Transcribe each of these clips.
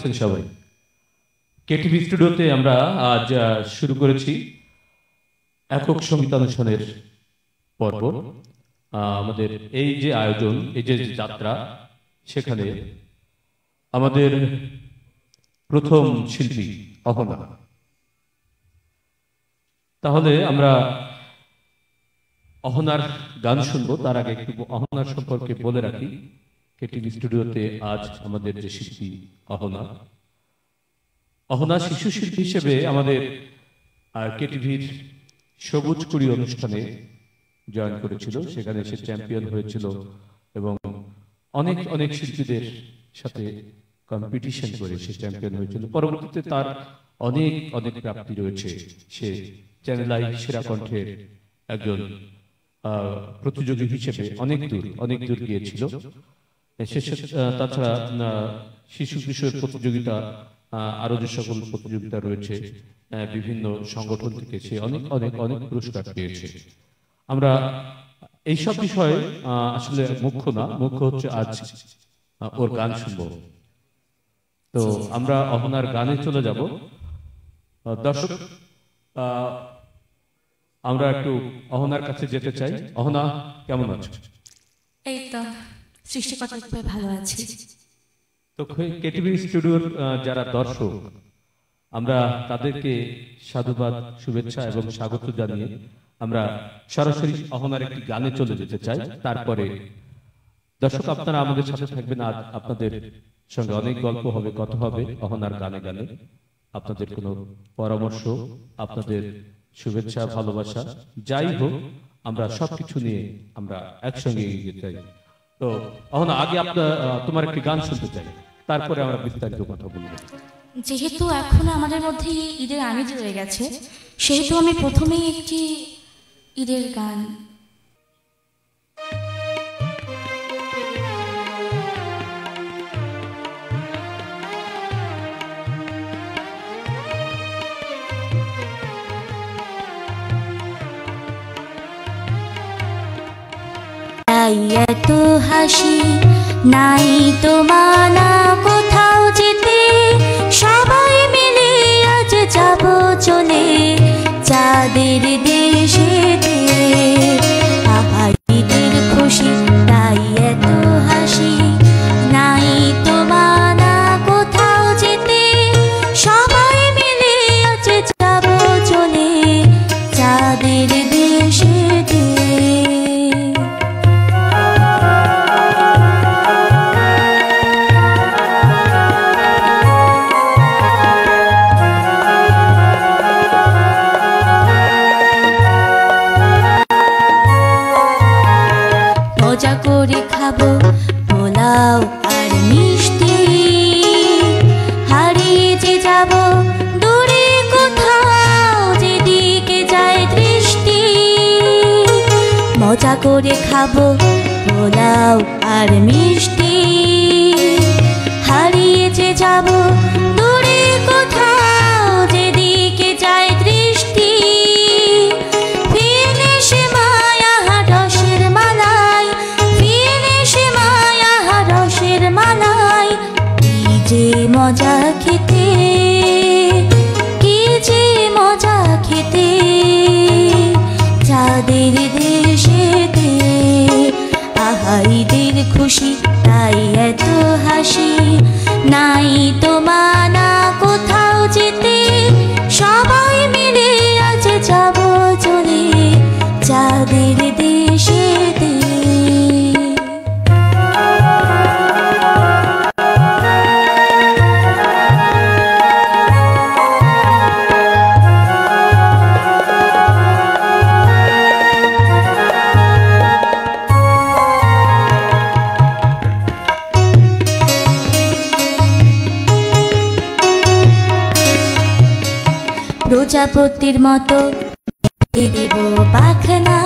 আছেন সবাই? কেটিভি স্টুডিওতে আমরা আজ শুরু করেছি একক সঙ্গীতানুষ্ঠানের পর্ব। আমাদের এই যে আয়োজন, এই যে যাত্রা, সেখানে আমাদের প্রথম শিল্পী অহনা। তাহলে আমরা অহনার গান শুনবো। তার আগে একটু অহনার সম্পর্কে বলে রাখি। কেটিভি স্টুডিওতে আজ আমাদের যে শিল্পী অহনা, অহনা শিশু শিল্পী হিসেবে আমাদের কেটিভির সবুজ কুড়ি অনুষ্ঠানে জয়েন করেছিল। সেখানে সে চ্যাম্পিয়ন হয়েছিল এবং অনেক অনেক শিল্পীদের সাথে কম্পিটিশন করে সে চ্যাম্পিয়ন হয়েছিল। পরবর্তীতে তার অনেক অনেক প্রাপ্তি রয়েছে। সে চ্যানেল আই সেরা কণ্ঠের একজন প্রতিযোগী হিসেবে অনেক দূর গিয়েছিল। তাছাড়া শিশু কিশোর প্রতিযোগিতা, আরো যে সকল প্রতিযোগিতা রয়েছে বিভিন্ন সংগঠন থেকে সে অনেক পুরস্কার পেয়েছে। আমরা এইসব বিষয়ে আসলে মুখ্য না, মুখ্য হচ্ছে আজ ওর গান শুনব। তো আমরা অহনার গানে চলে যাব। দর্শক, আমরা একটু অহনার কাছে যেতে চাই। অহনা, কেমন আছো? এই তো সৃষ্টিকর্তার কৃপায় ভালো আছি। তো কেটিভি স্টুডিওর যারা দর্শক, আমরা তাদেরকে সাধুবাদ, শুভেচ্ছা এবং স্বাগত জানিয়ে আমরা সরাসরি অহনার একটি গানে চলে যেতে চাই। তারপরে দর্শক আপনারা আমাদের সাথে থাকবেন। আজ আপনাদের সঙ্গে অনেক গল্প হবে, কথা হবে অহনার গানে গানে। আপনাদের কোনো পরামর্শ, আপনাদের শুভেচ্ছা, ভালোবাসা যাই হোক, আমরা সবকিছু নিয়ে আমরা একসঙ্গে এগিয়ে যাই। তো অহনা, আগে তোমার একটি গান শুনতে চাই, তারপরে আমরা বিস্তারিত কথা বলবো। যেহেতু এখন আমাদের মধ্যে ঈদের আমেজ রয়ে গেছে, সেহেতু আমি প্রথমেই একটি ঈদের গান। এত হাসি নাই তো মানা কোথাও যেতে, সবাই মিলে আজ যাব চলে চাঁদের দেশেতে। ঈদের খুশি তাই এত হাসি নাই তো মানা কোথাও যেতে, সবাই মিলে আজ যাব চলে চাঁদের দেশেতে। মজা করে খাবো পোলাও আর মিষ্টি, হারিয়ে যে যাব দূরে কোথাও যেদিকে যায় দৃষ্টি। মজা করে খাবো পোলাও আর মিষ্টি, হারিয়ে যে যাব দূরে কোথাও যেদিকে যায় দৃষ্টি। ফিরে সে মায়া রসের মালাই, ফিরে সে মায়া রসের মালাই। কি যে মজা খেতে, কি যে মজা খেতে চাঁদের দেশেতে। ঈদের খুশি তাই এত হাসি নাই তো মানা কোথাও যেতে, সবাই মিলে আজ যাব চলে চাঁদের দেশেতে। প্রজাপতির মতো দেব পাখনা,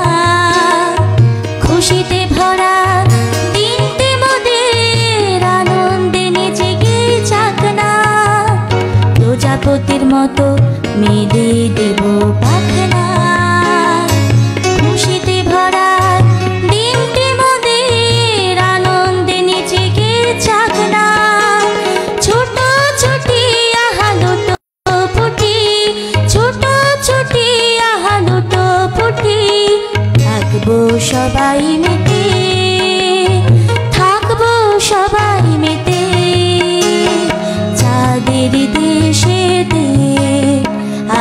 খুশিতে ভরা দিনতে মোদের আনন্দে নেচে গে চাকনা। প্রজাপতির মতো মেলে দেব পাখনা, খুশিতে ভরা দিনতে মোদের আনন্দে নেচে গে চাকনা। ছোট ছোট সবাই মেতে, থাকবো সবাই মেতে, চাঁদের দেশেতে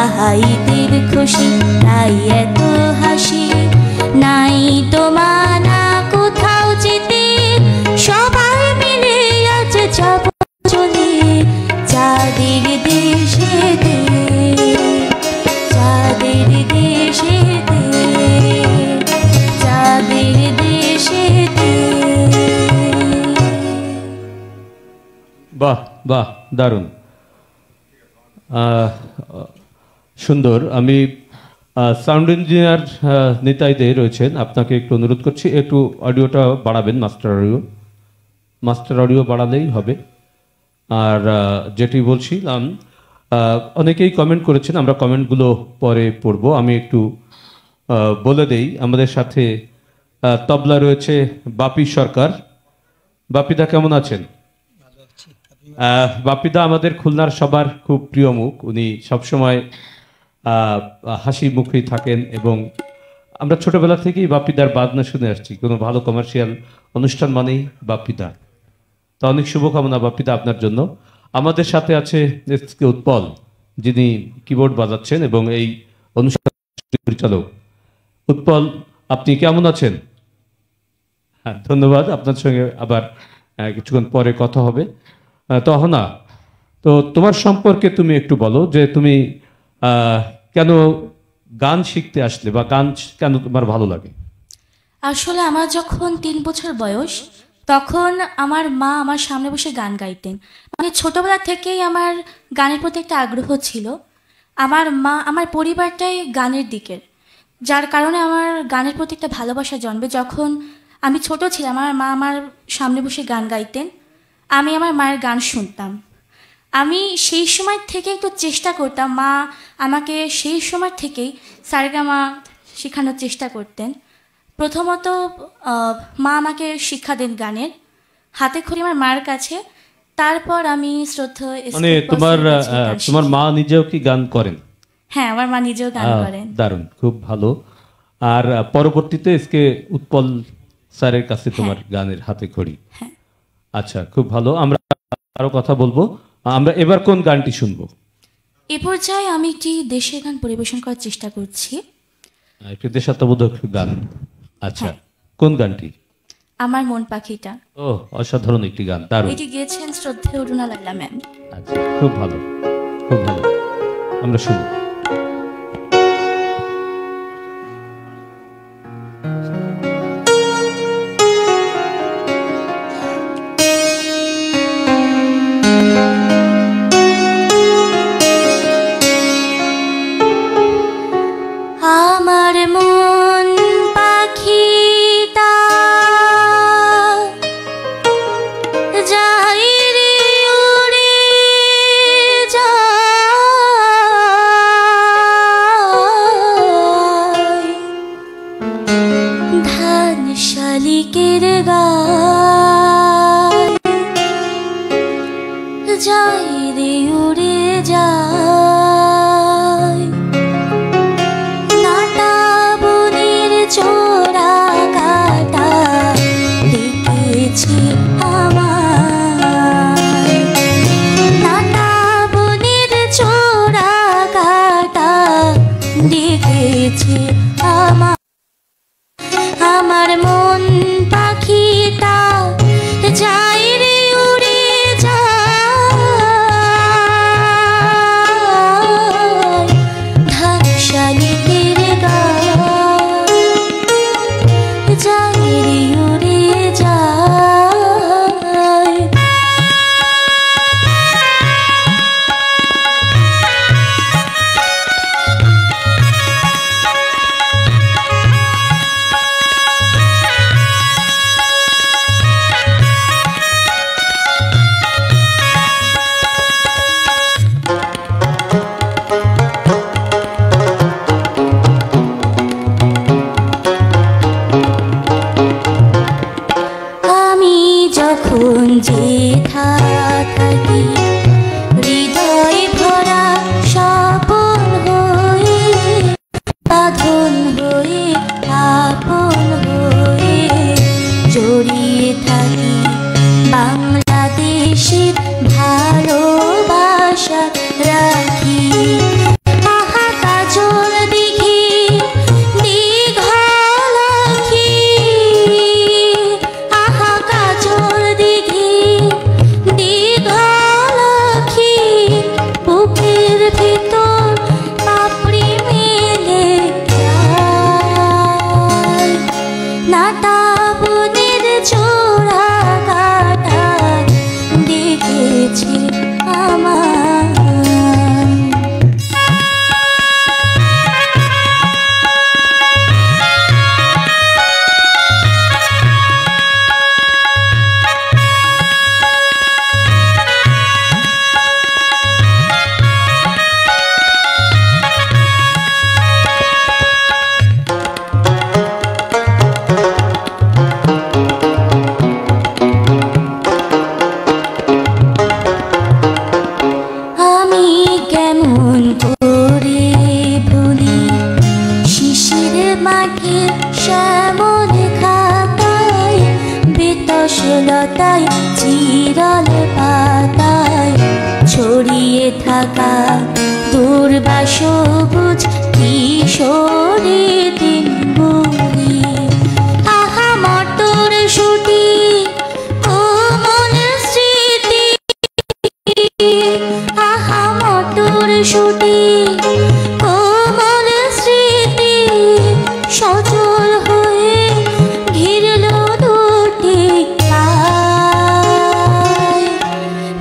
আহাইদের খুশি, তাই এত হাসি, নাই তো মানা কোথাও যেতে, সবাই মিলে আজ যাব চলে চাঁদের দেশেতে, চাঁদের দেশেতে, চাঁদের দেশেতে। বাহ বাহ, দারুণ, সুন্দর। আমি সাউন্ড ইঞ্জিনিয়ার নিতাইদে রয়েছেন, আপনাকে একটু অনুরোধ করছি একটু অডিওটা বাড়াবেন, মাস্টার অডিও বাড়ালেই হবে। আর যেটি বলছিলাম, অনেকেই কমেন্ট করেছেন, আমরা কমেন্টগুলো পরে পড়ব। আমি একটু বলে দেই, আমাদের সাথে তবলা রয়েছে বাপি সরকার। বাপিদা কেমন আছেন? বাপিদা আমাদের খুলনার সবার খুব প্রিয় মুখ, উনি সবসময় হাসি মুখেই থাকেন এবং আমরা ছোটবেলা থেকেই বাপিদার বাজনা শুনে আসছি। কোনো ভালো কমার্শিয়াল অনুষ্ঠান মানেই বাপিদা। তা অনেক শুভকামনা বাপিদা আপনার জন্য। আমাদের সাথে আছে এসকে উৎপল, যিনি কিবোর্ড বাজাচ্ছেন এবং এই অনুষ্ঠান পরিচালক। উৎপল, আপনি কেমন আছেন? হ্যাঁ, ধন্যবাদ। আপনার সঙ্গে আবার কিছুক্ষণ পরে কথা হবে। তহনা, তো তোমার সম্পর্কে তুমি একটু বলো যে তুমি কেন গান শিখতে আসলে বা গান কেন তোমার ভালো লাগে? আসলে আমার যখন 3 বছর বয়স, তখন আমার মা আমার সামনে বসে গান গাইতেন। মানে ছোটবেলা থেকেই আমার গানের প্রতি একটা আগ্রহ ছিল। আমার পরিবারটাই গানের দিকের, যার কারণে আমার গানের প্রতি একটা ভালোবাসা জন্মে। যখন আমি ছোট ছিলাম, আমার মা আমার সামনে বসে গান গাইতেন, আমি আমার মায়ের গান শুনতাম। আমি সেই সময় থেকে একটু চেষ্টা করতাম, মা আমাকে সেই সময় থেকেই সারেগামা শেখানোর চেষ্টা করতেন। প্রথমত মা আমাকে শিক্ষা দেন গানের, হাতে খড়ি আমার মার কাছে। তারপর আমি শ্রদ্ধা, মানে তোমার মা নিজেও কি গান করেন? হ্যাঁ, আমার মা নিজেও গান করেন। দারুণ, খুব ভালো। আর পরবর্তীতে এসকে উৎপল স্যারের কাছে তোমার গানের হাতে খড়ি। হ্যাঁ, আচ্ছা, খুব ভালো। আমরা আরো কথা বলবো। আমরা এবার কোন গানটি শুনবো? এ পর্যায়ে আমি একটি দেশের গান পরিবেশন করার চেষ্টা করছি। একটি দেশাত্মবোধক গান। আচ্ছা, কোন গানটি? আমার মন পাখিটা। ও, অসাধারণ একটি গান, দারুণ। এটি গেয়েছেন শ্রদ্ধেয় অরুণা লাইলা ম্যাম। আচ্ছা, খুব ভালো, খুব ভালো। আমরা শুনি। আমার মন পাখিটা যাই রে উড়ে যায়, ধান শালিকের গায় যাই রে উড়ে যায়, নাটা বনের চোরা কাটা দেখেছি আমায়, নাটা বনের চোরা কাটা দেখেছি আমায়। আমার মন পাখিটা যাই রে উড়ে যায়, ধান শালিকের গায় যাই রে উড়ে যায়। আমি যখন যেথা থাকি, হৃদয় ভরা স্বপন হয়ে, বাঁধন হয়ে, আপন হয়ে মাঠে শ্যামল খাতায় বেতসলতায় চিরল পাতায় ছড়িয়ে থাকা দুর্বা সবুজ কিশোরী দিনগুলি। আহা মটর শুটি কোমল স্মৃতি, আহা মটর শুটি কোমল স্মৃতি সজল হয়ে ঘিরল দুটি পায়।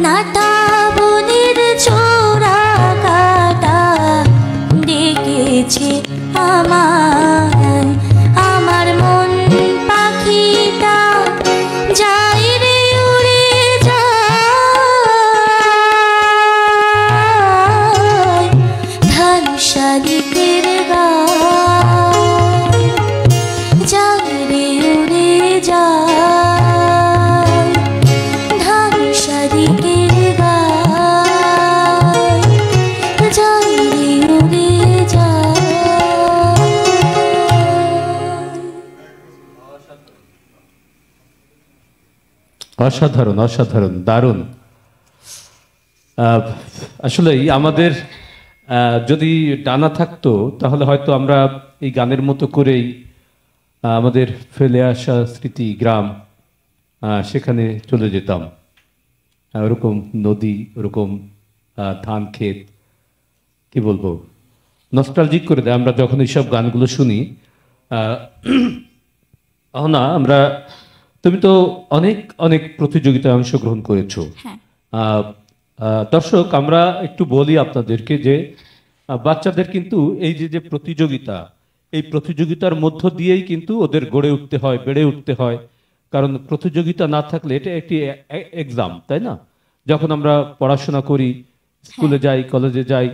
নাটা বনের চোরা কাটা ডেকেছে আমার, আমার মন পাখিটা যায় রে উড়ে যায় ধান শালিকের গায়, যায় রে উড়ে যায় ধান শালিকের গায়, যায় রে উড়ে যায়। অসাধারণ, অসাধারণ, দারুণ। আসলেই আমাদের যদি ডানা থাকতো তাহলে হয়তো আমরা এই গানের মতো করেই আমাদের ফেলে আসা স্মৃতি গ্রাম সেখানে চলে যেতাম। ওরকম নদী, ওরকম ধান ক্ষেত, কি বলবো, নস্টালজিক করে দেয় আমরা যখন এইসব গানগুলো শুনি। না, আমরা, তুমি তো অনেক অনেক প্রতিযোগিতায় অংশগ্রহণ করেছো। হ্যাঁ। দর্শক, আমরা একটু বলি আপনাদেরকে যে বাচ্চাদের কিন্তু এই যে যে প্রতিযোগিতা, এই প্রতিযোগিতার মধ্য দিয়েই কিন্তু ওদের গড়ে উঠতে হয়, বেড়ে উঠতে হয়। কারণ প্রতিযোগিতা না থাকলে এটা একটি এক্সাম, তাই না? যখন আমরা পড়াশোনা করি, স্কুলে যাই, কলেজে যাই,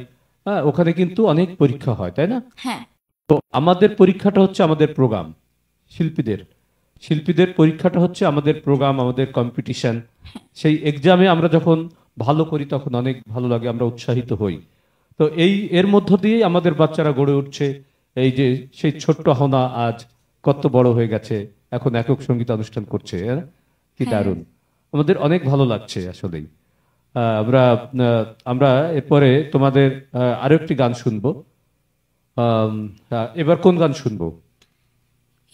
ওখানে কিন্তু অনেক পরীক্ষা হয়, তাই না? হ্যাঁ। তো আমাদের পরীক্ষাটা হচ্ছে আমাদের প্রোগ্রাম, শিল্পীদের পরীক্ষাটা হচ্ছে আমাদের প্রোগ্রাম, আমাদের কম্পিটিশন। সেই এক্সামে আমরা যখন ভালো করি তখন অনেক ভালো লাগে, আমরা উৎসাহিত হই। তো এর মধ্য দিয়েই আমাদের বাচ্চারা গড়ে উঠছে। এই যে সেই ছোট্ট হনা আজ কত বড় হয়ে গেছে, এখন একক সঙ্গীত অনুষ্ঠান করছে, কি দারুণ! আমাদের অনেক ভালো লাগছে আসলেই। আমরা এরপরে তোমাদের আরো একটি গান শুনবো। এবার কোন গান শুনবো?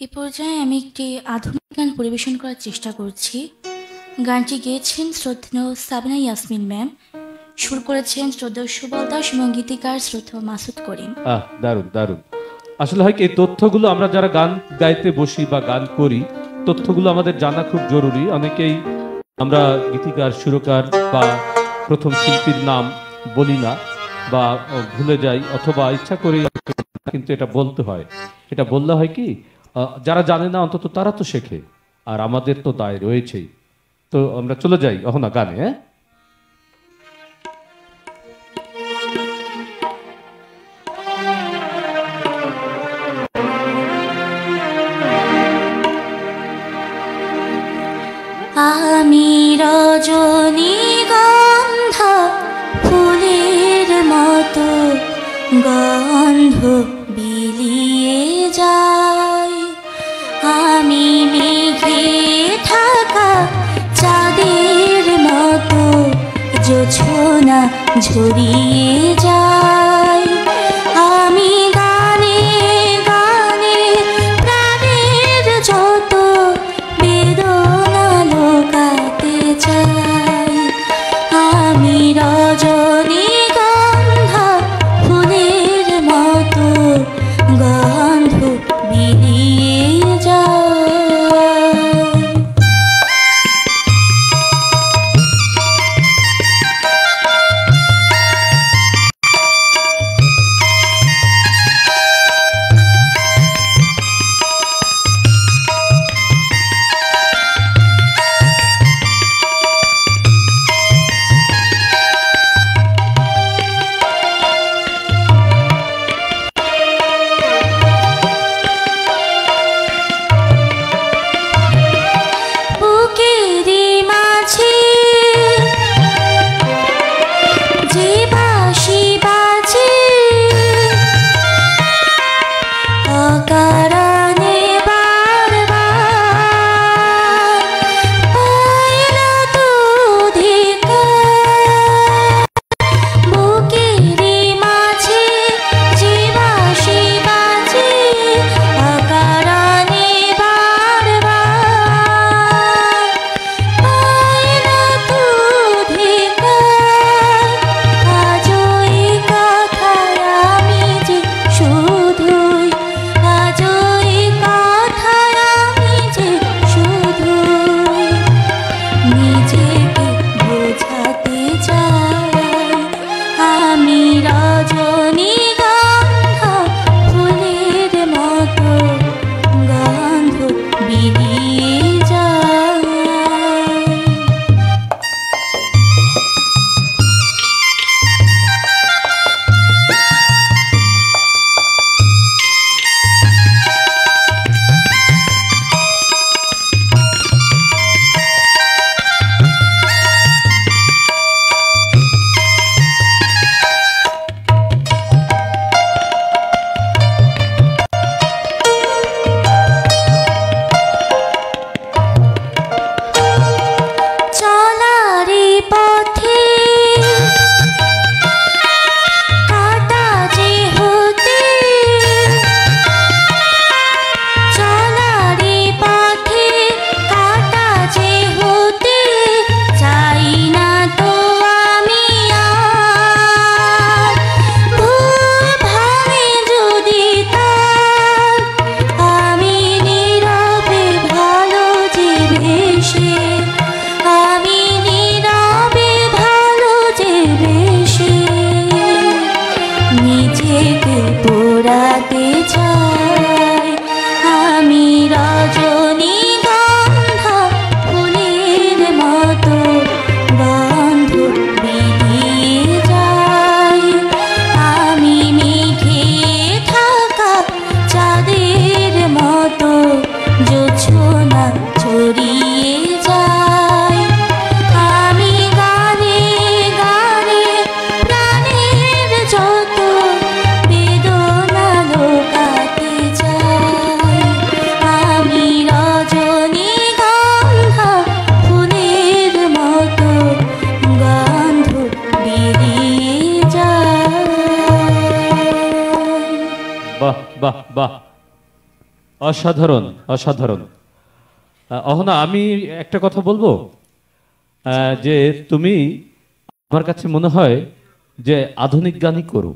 এ পর্যায়ে আমি একটি আধুনিক গান পরিবেশন করার চেষ্টা করছি। গানটি গেয়েছেন শ্রদ্ধেয় সাবিনা ইয়াসমিন ম্যাম, সুর করেছেন শ্রদ্ধেয় সুবল দাস এবং গীতিকার শ্রদ্ধেয় মাসুদ করিম। দারুণ, দারুণ। আসলে হয় কি, এই তথ্যগুলো আমরা যারা গান গাইতে বসি বা গান করি, তথ্যগুলো আমাদের জানা খুব জরুরি। অনেকেই আমরা গীতিকার, সুরকার বা প্রথম শিল্পীর নাম বলি না বা ভুলে যাই, অথবা ইচ্ছা করে কিন্তু এটা বলতে হয়। এটা বললে হয় কি, যারা জানে না অন্তত তারা তো শেখে, আর আমাদের তো দায় রয়েছেই। তো আমরা চলে যাই অহনা গানে। হ্যাঁ, আমি রজনীগন্ধা ফুলের মতো গন্ধ বিলিয়ে যাই, আমি মেঘে থাকা চাঁদের মতো জোছনা ঝরিয়ে যাই, আমি গানে গানে প্রাণের যত বেদনা লোকাতে চাই, আমি রজনীগন্ধা ফুলের মতো গন্ধ বিলিয়ে যাই। বাহ বাহ বাহ, অসাধারণ অসাধারণ। অহনা, আমি একটা কথা বলবো, যে তুমি, আমার কাছে মনে হয় যে আধুনিক গানই করো।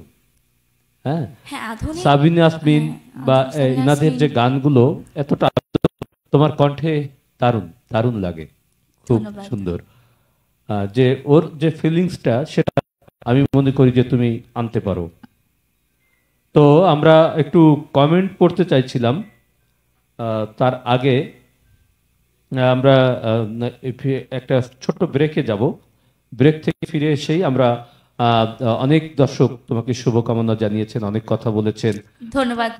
হ্যাঁ, হ্যাঁ, আধুনিক। সাবিনা ইয়াসমিন হ্যাঁ, বা আধুনিক সাবিনা ইনাদের ইয়াসমিন। যে গানগুলো এতটা তোমার কণ্ঠে দারুণ দারুণ লাগে, খুব ধন্যবাদ। সুন্দর। যে ওর যে ফিলিংসটা সেটা আমি মনে করি যে তুমি আনতে পারো। তো আমরা একটু কমেন্ট পড়তে চাইছিলাম, তার আগে আমরা একটা ছোট্ট ব্রেকে যাব। ব্রেক থেকে ফিরে এসেই আমরা অনেক দর্শক তোমাকে শুভকামনা জানিয়েছেন, অনেক কথা বলেছেন। ধন্যবাদ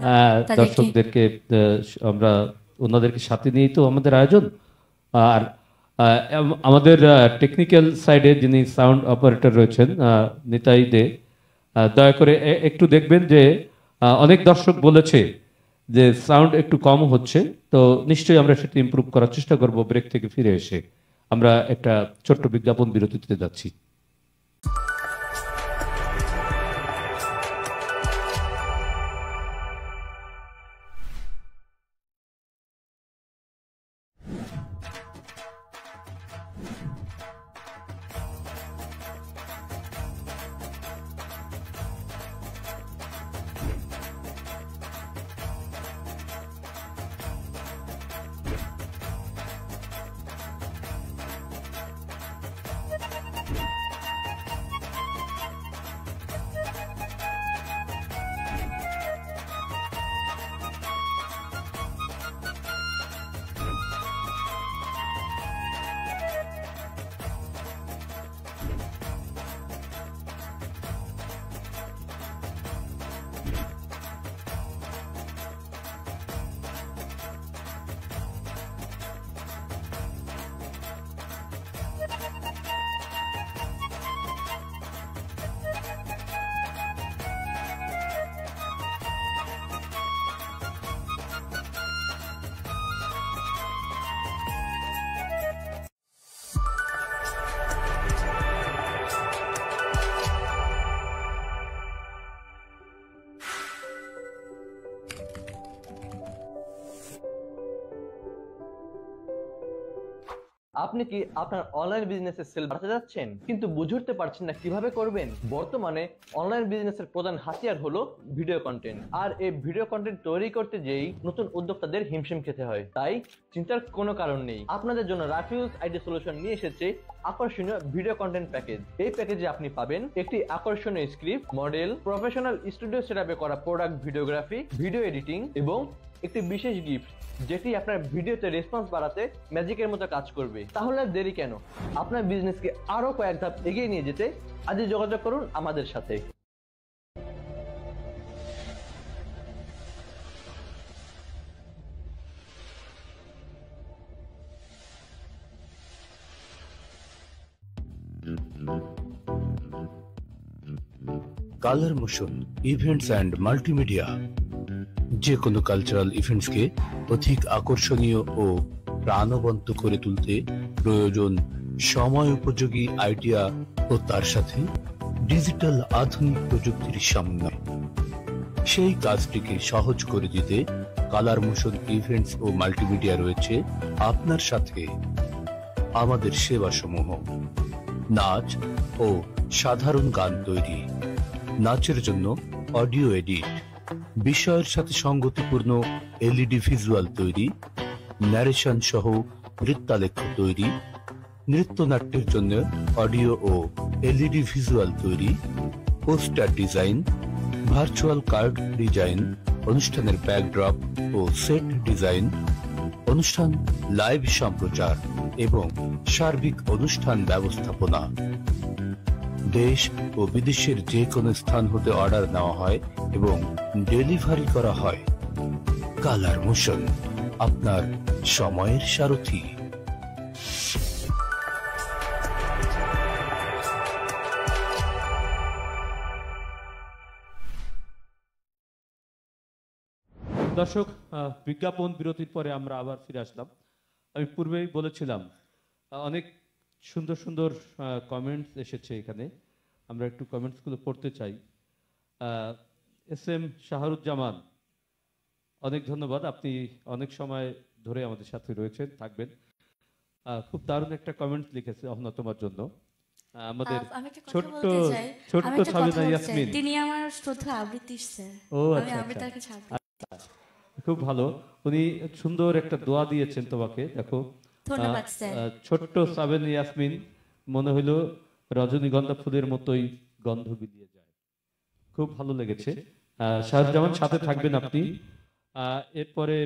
তাদেরকে। দর্শকদেরকে আমরা ওনাদেরকে সাথে নিয়েই তো আমাদের আয়োজন। আর আমাদের টেকনিক্যাল সাইডে যিনি সাউন্ড অপারেটর রয়েছেন নিতাই দে, দয়া করে একটু দেখবেন যে অনেক দর্শক বলেছে যে সাউন্ড একটু কম হচ্ছে, তো নিশ্চয়ই আমরা সেটা ইমপ্রুভ করার চেষ্টা করব। ব্রেক থেকে ফিরে এসে আমরা একটা ছোট্ট বিজ্ঞাপন বিরতিতে যাচ্ছি। আপনি কি আপনার অনলাইন বিজনেসের সেল বাড়াতে যাচ্ছেন কিন্তু বুঝে উঠতে পারছেন না কিভাবে করবেন? বর্তমানে অনলাইন বিজনেসের প্রধান হাতিয়ার হলো ভিডিও কন্টেন্ট, আর এই ভিডিও কন্টেন্ট তৈরি করতে যেই নতুন উদ্যোক্তাদের হিমশিম খেতে হয়। তাই চিন্তার কোনো কারণ নেই, আপনাদের জন্য রাফিউজ আইডি সলিউশন নিয়ে এসেছে আকর্ষণীয় ভিডিও কন্টেন্ট প্যাকেজ। এই প্যাকেজে আপনি পাবেন একটি আকর্ষণীয় স্ক্রিপ্ট, মডেল, প্রফেশনাল স্টুডিও সেটআপে করা প্রোডাক্ট ভিডিওগ্রাফি, ভিডিও এডিটিং এবং একটি বিশেষ গিফট যেটি আপনার ভিডিওতে রেসপন্স বাড়াতে ম্যাজিকের মতো কাজ করবে। তাহলে আর দেরি কেন? আপনার বিজনেসকে আরো কয়েক ধাপ এগিয়ে নিয়ে যেতে আজই যোগাযোগ করুন আমাদের সাথে। Colour motion events and multimedia যে কোনো কালচারাল ইভেন্টসকে অধিক আকর্ষণীয় ও প্রাণবন্ত করে তুলতে প্রয়োজন সময় উপযোগী আইডিয়া ও তার সাথে ডিজিটাল আধুনিক প্রযুক্তির সমন্বয়। সেই কাজটিকে সহজ করে দিতে কালার মোশন ইভেন্টস ও মাল্টিমিডিয়া রয়েছে আপনার সাথে। আমাদের সেবাসমূহ: নাচ ও সাধারণ গান তৈরি, নাচের জন্য অডিও এডিট, বিষয়ের সাথে সঙ্গতিপূর্ণ এলইডি ভিজুয়াল তৈরি, ন্যারেশন সহ নৃত্যালেখ্য তৈরি, নৃত্যনাট্যের জন্য অডিও ও এলইডি ভিজুয়াল তৈরি, poster design, virtual card design, অনুষ্ঠানের ব্যাকড্রপ ও সেট ডিজাইন, অনুষ্ঠান লাইভ সম্প্রচার এবং সার্বিক অনুষ্ঠান ব্যবস্থাপনা। দেশ ও বিদেশের যে কোনো স্থান হতে অর্ডার নেওয়া হয় এবং ডেলিভারি করা হয়। কালার মোশন, আপনার সময়ের সারথি। দর্শক, বিজ্ঞাপন বিরতির পরে আমরা আবার ফিরে আসলাম। আমি পূর্বেই বলেছিলাম অনেক সুন্দর সুন্দর কমেন্টস এসেছে এখানে, আমরা একটু কমেন্টসগুলো পড়তে চাই। এস এম শাহরুজ্জামান অনেক ধন্যবাদ, আপনি অনেক সময় ধরে আমাদের সাথে রয়েছেন, থাকবেন। খুব দারুণ একটা কমেন্ট লিখেছে অহনা তোমার জন্য। আমাদের আমি একটা কথা ছোট্ট বলতে চাই। ছোট্ট আমি একটা কথা সাবিনা বলতে চাই। ইয়াসমিন। তিনি আমার শ্রদ্ধা আবৃত্তি স্যার। ও আমি আচ্ছা আচ্ছা, আবৃত্তির কাছে খুব ভালো। উনি সুন্দর একটা দোয়া দিয়েছেন তোমাকে, দেখো। ধন্যবাদ স্যার। ছোট্ট সাবিনা ইয়াসমিন, মনে হইলো রজনীগন্ধা ফুলের মতোই গন্ধ বিলিয়ে যায়। খুব ভালো লেগেছে। শাহজামান সাথে থাকবেন আপনি। এরপরে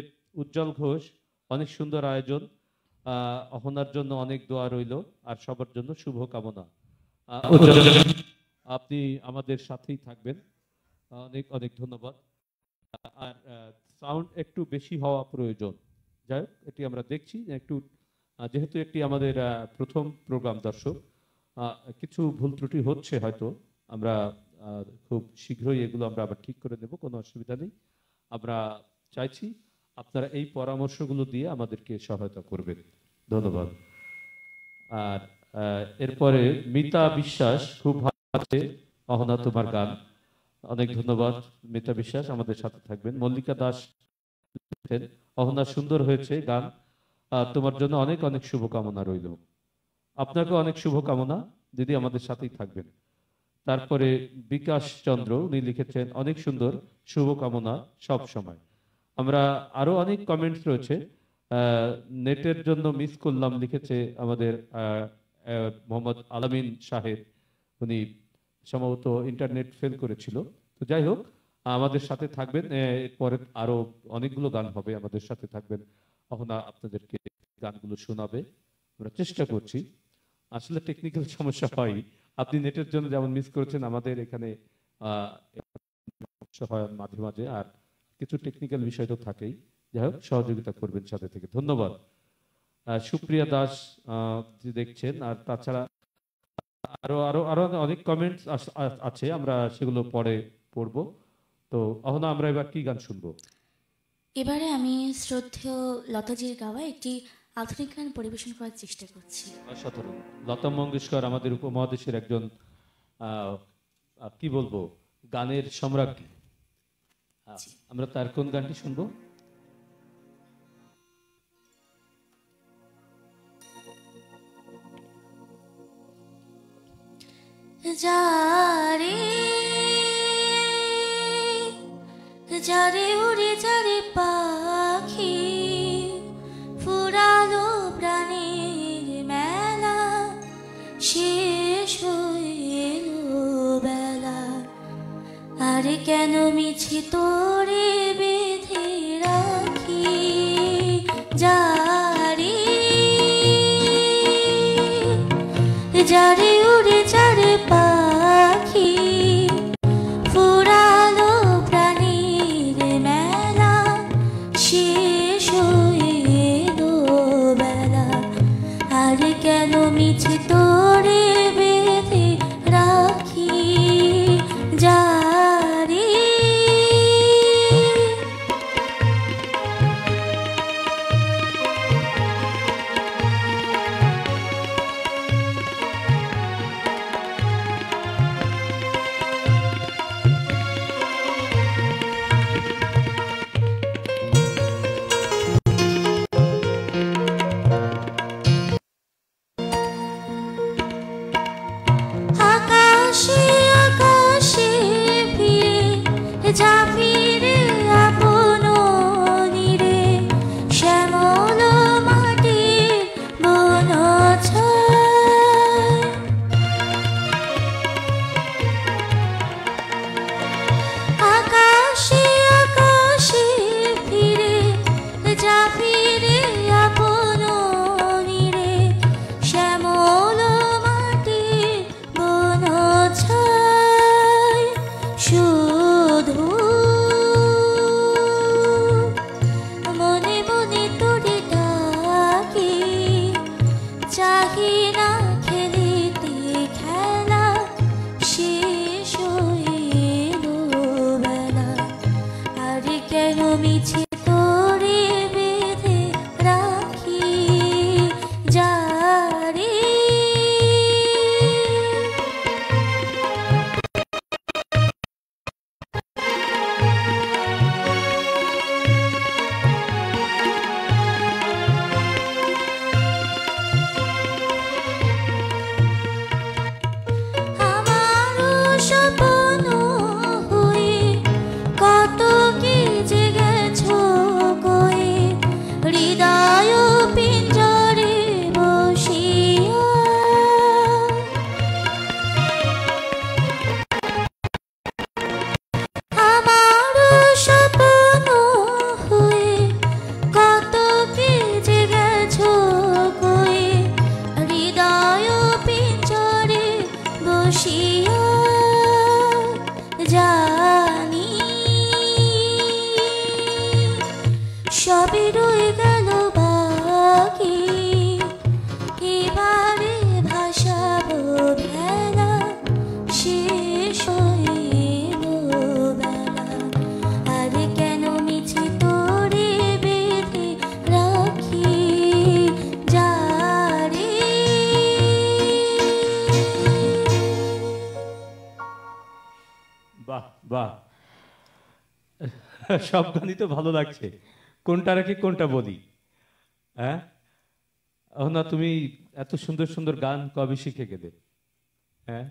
উজ্জ্বল ঘোষ, অনেক সুন্দর আয়োজন। অহনার জন্য অনেক দোয়া রইল, আর সবার জন্য শুভ কামনা। আপনি আমাদের সাথেই থাকবেন, অনেক অনেক ধন্যবাদ। আর সাউন্ড একটু বেশি হওয়া প্রয়োজন। যাই হোক, এটি আমরা দেখছি একটু, যেহেতু একটি আমাদের প্রথম প্রোগ্রাম, দর্শক কিছু ভুল ত্রুটি হচ্ছে হয়তো, আমরা খুব শীঘ্রই এগুলো আমরা আবার ঠিক করে নেব, কোনো অসুবিধা নেই। আমরা চাইছি আপনারা এই পরামর্শগুলো দিয়ে আমাদেরকে সহায়তা করবেন। ধন্যবাদ। আর এরপরে মিতা বিশ্বাস, খুব ভালো আছে অহনা তোমার গান, অনেক ধন্যবাদ মিতা বিশ্বাস, আমাদের সাথে থাকবেন। মল্লিকা দাস, অহনা সুন্দর হয়েছে গান, তোমার জন্য অনেক অনেক শুভকামনা রইল। আপনাকে অনেক শুভকামনা দিদি, আমাদের সাথেই থাকবেন। তারপরে বিকাশ চন্দ্র, উনি লিখেছেন অনেক সুন্দর, শুভকামনা সব সময়। আমরা আরো অনেক কমেন্টস রয়েছে। নেটের জন্য মিস করলাম লিখেছে আমাদের মোহাম্মদ আলামিন সাহেব, উনি সম্ভবত ইন্টারনেট ফেল করেছিল। তো যাই হোক, আমাদের সাথে থাকবেন, পরে আরো অনেকগুলো গান হবে, আমাদের সাথে থাকবেন। অহনা আপনাদেরকে গানগুলো শোনাবে, আমরা চেষ্টা করছি। আসলে টেকনিক্যাল সমস্যা হয়, আপনি নেটের জন্য যেমন মিস করেছেন, আমাদের এখানে সমস্যা হয় মাঝে মাঝে, আর কিছু টেকনিক্যাল বিষয় তো থাকেই। যাই হোক, সহযোগিতা করবেন সাথে থেকে, ধন্যবাদ। সুপ্রিয়া দাস যে দেখছেন, আর তাছাড়া আরো আরো আরো অনেক কমেন্টস আছে, আমরা সেগুলো পরে পড়বো। তো অহনা, আমরা এবার কি গান শুনবো? এবারে আমি শ্রদ্ধেয় লতাজির গাওয়া একটি আধুনিক গান পরিবেশন করার চেষ্টা করছি। অসাধারণ। লতা মঙ্গেশকর আমাদের উপমহাদেশের একজন কি বলবো, গানের সম্রাজ্ঞী। আমরা তার কোন গানটি শুনবো? যারে যারে উড়ে যারে পাখি, ফুরালো প্রাণের মেলা, শেষ হয়ে এলো বেলা, আর কেন মিছে তোরে বেঁধে রাখি। যারে যারে উড়ে যারে পাখি, ফুরালো প্রাণীর মেলা, শেষ হয়ে এলো বেলা, আর কেন মিছে তোরে বেঁধে রাখি। যারে সবই রয়ে গেল বাকি, এবারে ভাসাবো ভেলা, শেষ হয়ে এলো বেলা। আরে কেন মিছে তোরে বেঁধে রাখি যারে। বাহ বাহ, সব গানই তো ভালো লাগছে, কোনটা রাখি কোনটা বলি? হ্যাঁ না, তুমি এত সুন্দর সুন্দর গান কবে শিখে গেলে? হ্যাঁ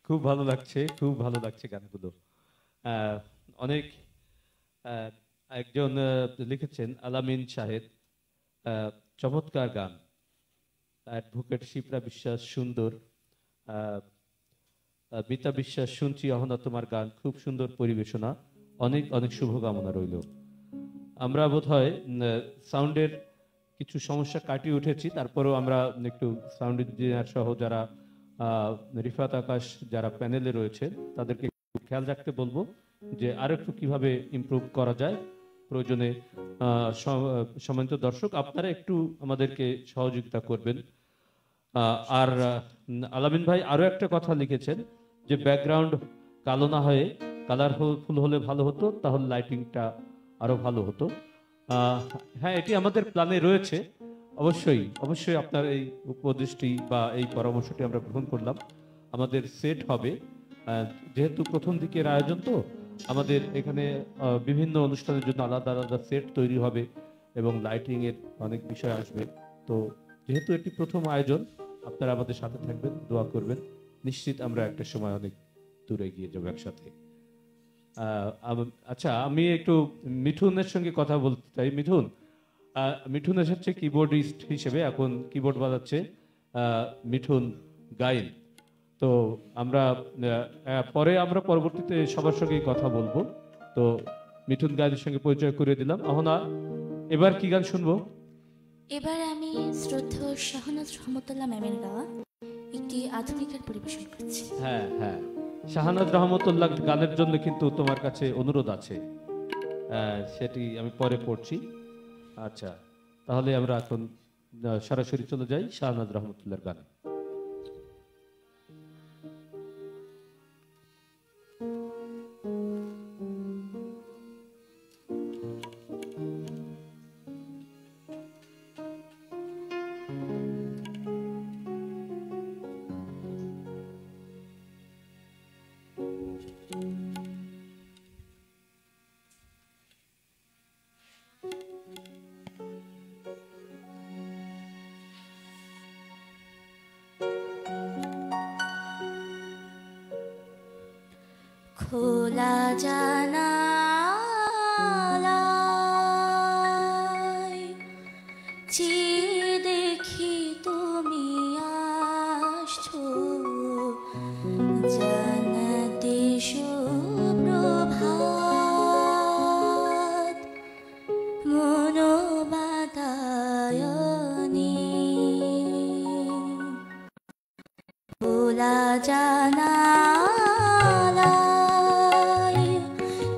খুব ভালো লাগছে, খুব ভালো লাগছে গানগুলো। অনেক একজন লিখেছেন আলামিন শাহেদ, চমৎকার গান। অ্যাডভোকেট শিপ্রা বিশ্বাস সুন্দর, মিতা বিশ্বাস শুনছি অহনা তোমার গান খুব সুন্দর পরিবেশনা, অনেক অনেক শুভকামনা রইল। আমরা বোধহয় সাউন্ডের কিছু সমস্যা কাটিয়ে উঠেছি, তারপরেও আমরা একটু সাউন্ড ইঞ্জিনিয়ার সহ যারা রিফাত আকাশ যারা প্যানেলে রয়েছে তাদেরকে খেয়াল রাখতে বলবো যে আরো একটু কিভাবে ইমপ্রুভ করা যায়। প্রয়োজনে সম্মানিত দর্শক আপনারা একটু আমাদেরকে সহযোগিতা করবেন। আর আলামিন ভাই আরো একটা কথা লিখেছেন যে ব্যাকগ্রাউন্ড কালো না হয়ে কালারফুল হলে ভালো হতো, তাহলে লাইটিংটা আরো ভালো হতো। হ্যাঁ, এটি আমাদের প্ল্যানে রয়েছে, অবশ্যই অবশ্যই আপনার এই উপদেশটি বা এই পরামর্শটি আমরা গ্রহণ করলাম। আমাদের সেট হবে, যেহেতু প্রথম দিকের আয়োজন, তো আমাদের এখানে বিভিন্ন অনুষ্ঠানের জন্য আলাদা আলাদা সেট তৈরি হবে এবং লাইটিং এর অনেক বিষয় আসবে। তো যেহেতু এটি প্রথম আয়োজন, আপনারা আমাদের সাথে থাকবেন, দোয়া করবেন, নিশ্চিত আমরা একটা সময় অনেক দূরে গিয়ে যাবো একসাথে। আচ্ছা, আমি একটু মিঠুনের সঙ্গে কথা বলতে চাই। মিঠুন এসেছে কিবোর্ডিস্ট হিসেবে, এখন কিবোর্ড বাজাচ্ছে মিঠুন গাইন। তো আমরা পরবর্তীতে সবার সঙ্গে কথা বলবো। তো মিঠুন গাইনের সঙ্গে পরিচয় করে দিলাম। অহনা, এবার কি গান শুনবো? এবার আমি শ্রদ্ধেয় শাহনাজ রহমতুল্লাহ ম্যামের গাওয়া একটি আধুনিক গান পরিবেশন করছি। হ্যাঁ হ্যাঁ, শাহনাজ রহমতুল্লাহ গানের জন্য কিন্তু তোমার কাছে অনুরোধ আছে, সেটি আমি পরে পড়ছি। আচ্ছা, তাহলে আমরা এখন সরাসরি চলে যাই শাহনাজ রহমতুল্লাহর গানে। খোলা জানালায় চেয়ে দেখি তুমি আসছো, জানাতে সুপ্রভাত মনোবাতায়নে। খোলা জানালায়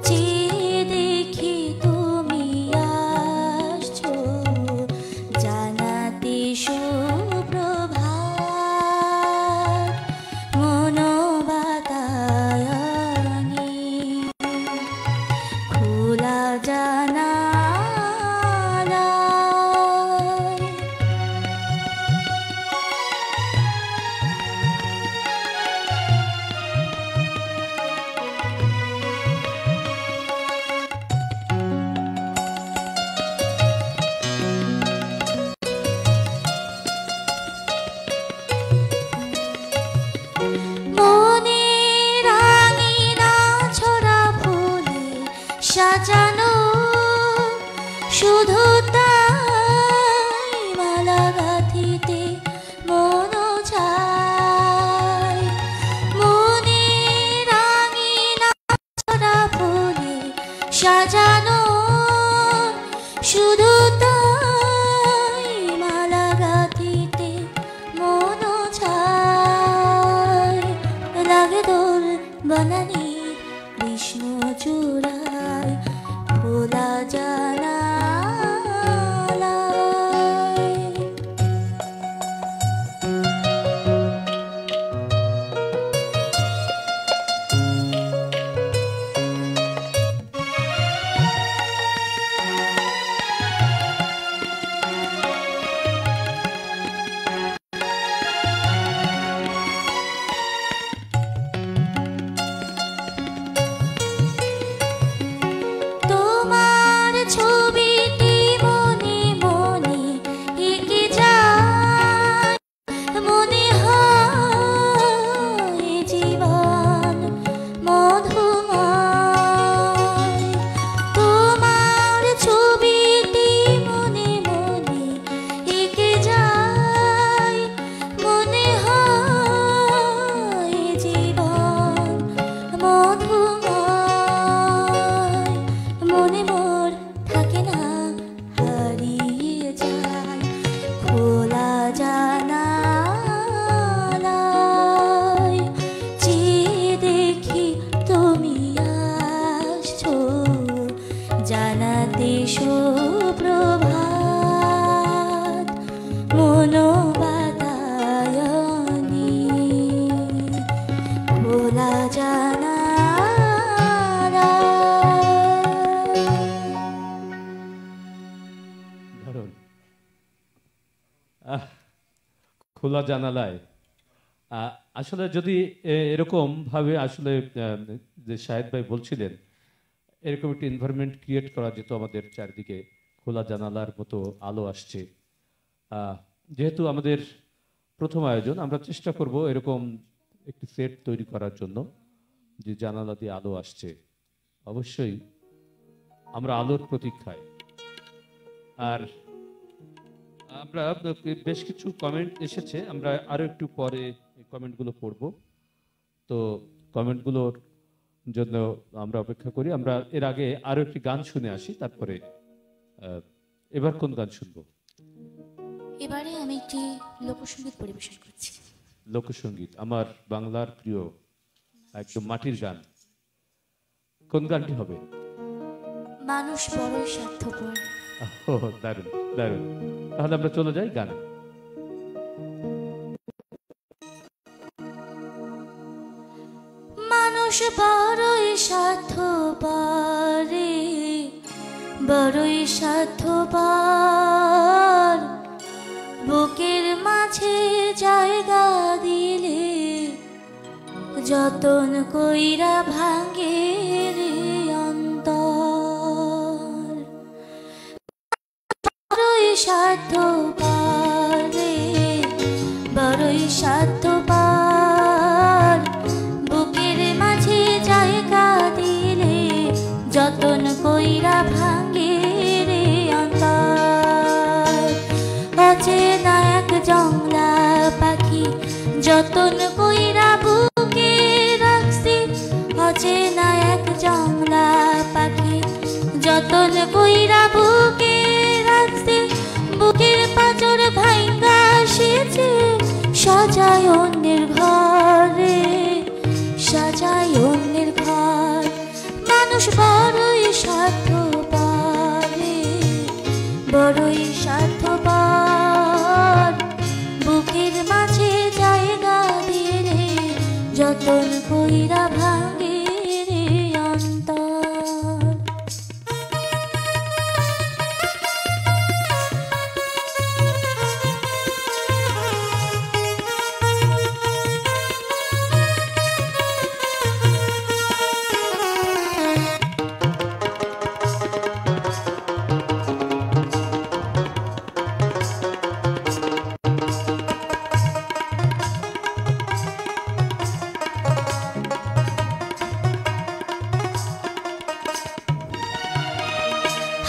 চেয়ে দেখি তুমি আসছো, জানাতে সুপ্রভাত মনোবাতায়নে। খোলা জানালায় মনে রাঙিনা ছড়া ফুলে সাজানো, শুধু তাই মালা গাঁথিতে মন চায়। মনে রাঙিনা ছড়া ফুলে সাজানো, শুধু তাই মালা গাঁথিতে মন চায়। লাগে দোল বানানি বিষ্ণু চূড়ায়, খোলা মনে মোর থাকে না, হারিয়ে যায় খোলা জানালায়। চেয়ে দেখি তুমি আসছো, জানাতে সুপ্রভাত মনোবাতায়নী খোলা জানালা। দারুণ। খোলা জানালায় আসলে যদি এরকম ভাবে আসলে যে শাহেদ ভাই বলছিলেন, এরকম একটা এনভায়রনমেন্ট ক্রিয়েট করা যেত আমাদের চারিদিকে, খোলা জানালার মতো আলো আসছে। যেহেতু আমাদের প্রথম আয়োজন, আমরা চেষ্টা করব এরকম একটি সেট তৈরি করার জন্য, যে জানালা দিয়ে আলো আসছে। অবশ্যই আমরা আলোর প্রতীক্ষায়। আর আমরা বেশ কিছু কমেন্ট এসেছে, আমরা আরো একটু পরে এই কমেন্টগুলো পড়ব। তো কমেন্টগুলোর জন্য আমরা অপেক্ষা করি। আমরা এর আগে আরো একটি গান শুনে আসি, তারপরে এবার কোন গান শুনবো? এবারে আমি একটি লোকসঙ্গীত পরিবেশন করছি। লোকসঙ্গীত, আমার বাংলার প্রিয় একদম মাটির গান। কোন গানটি হবে? মানুষ বড়ই স্বার্থপর। ও দারুণ দারুণ। তাহলে আমরা চলে যাই গানে। মানুষ বড়ই স্বার্থপর রে, বড়ই স্বার্থপর। বুকের মাঝে জায়গা দিলে যতন কইরা ভাঙে রে অন্তর। বড়ই স্বার্থপর রে, বড়ই স্বার্থপর। বুকের মাঝে জায়গা দিলে যতন কইরা ভাঙে রে অন্তর। অচেনা এক জংলা পাখি যতন কইরা বুকে রাখছি, অচেনা এক জংলা পাখি যতন কইরা বুকে রাখছি। বুকের পাঁজর ভাঙ্গা এসেছে, সাজায় অন্যের ঘরে, সাজায় অন্যের ঘর। মানুষ বড়ই স্বার্থপর রে, বড়ই স্বার্থপর। বুকের মাঝে জায়গা দিলে যতন কইরা ভাঙে রে অন্তর।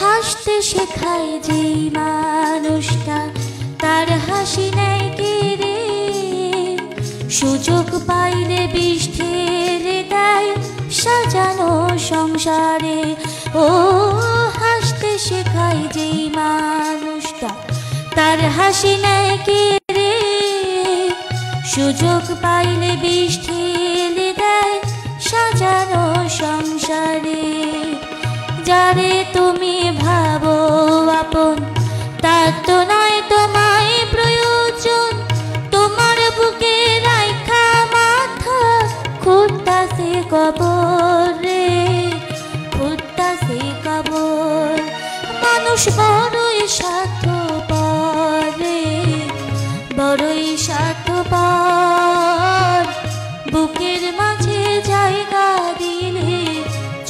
হাসতে শেখায় যেই মানুষটা, তার হাসি নেয় কে রে। সুযোগ পাইলে বিষ ঢেলে দেয় সাজানো সংসারে। ও হাসতে শেখায় যেই মানুষটা, তার হাসি নেয় কে রে। সুযোগ পাইলে বিষ ঢেলে দেয় সাজানো সংসারে। যারে তুমি ভাবো আপন, তার তো নয় তোমায় প্রয়োজন। তোমার বুকে রাইখা মাথা খুঁড়তাছে কবর রে, খুঁড়তাছে কবর। মানুষ বড়ই স্বার্থপর রে, বড়ই স্বার্থপর। বুকের মাঝে জায়গা দিলে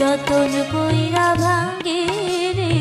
যতন কইরা ভাঙে রে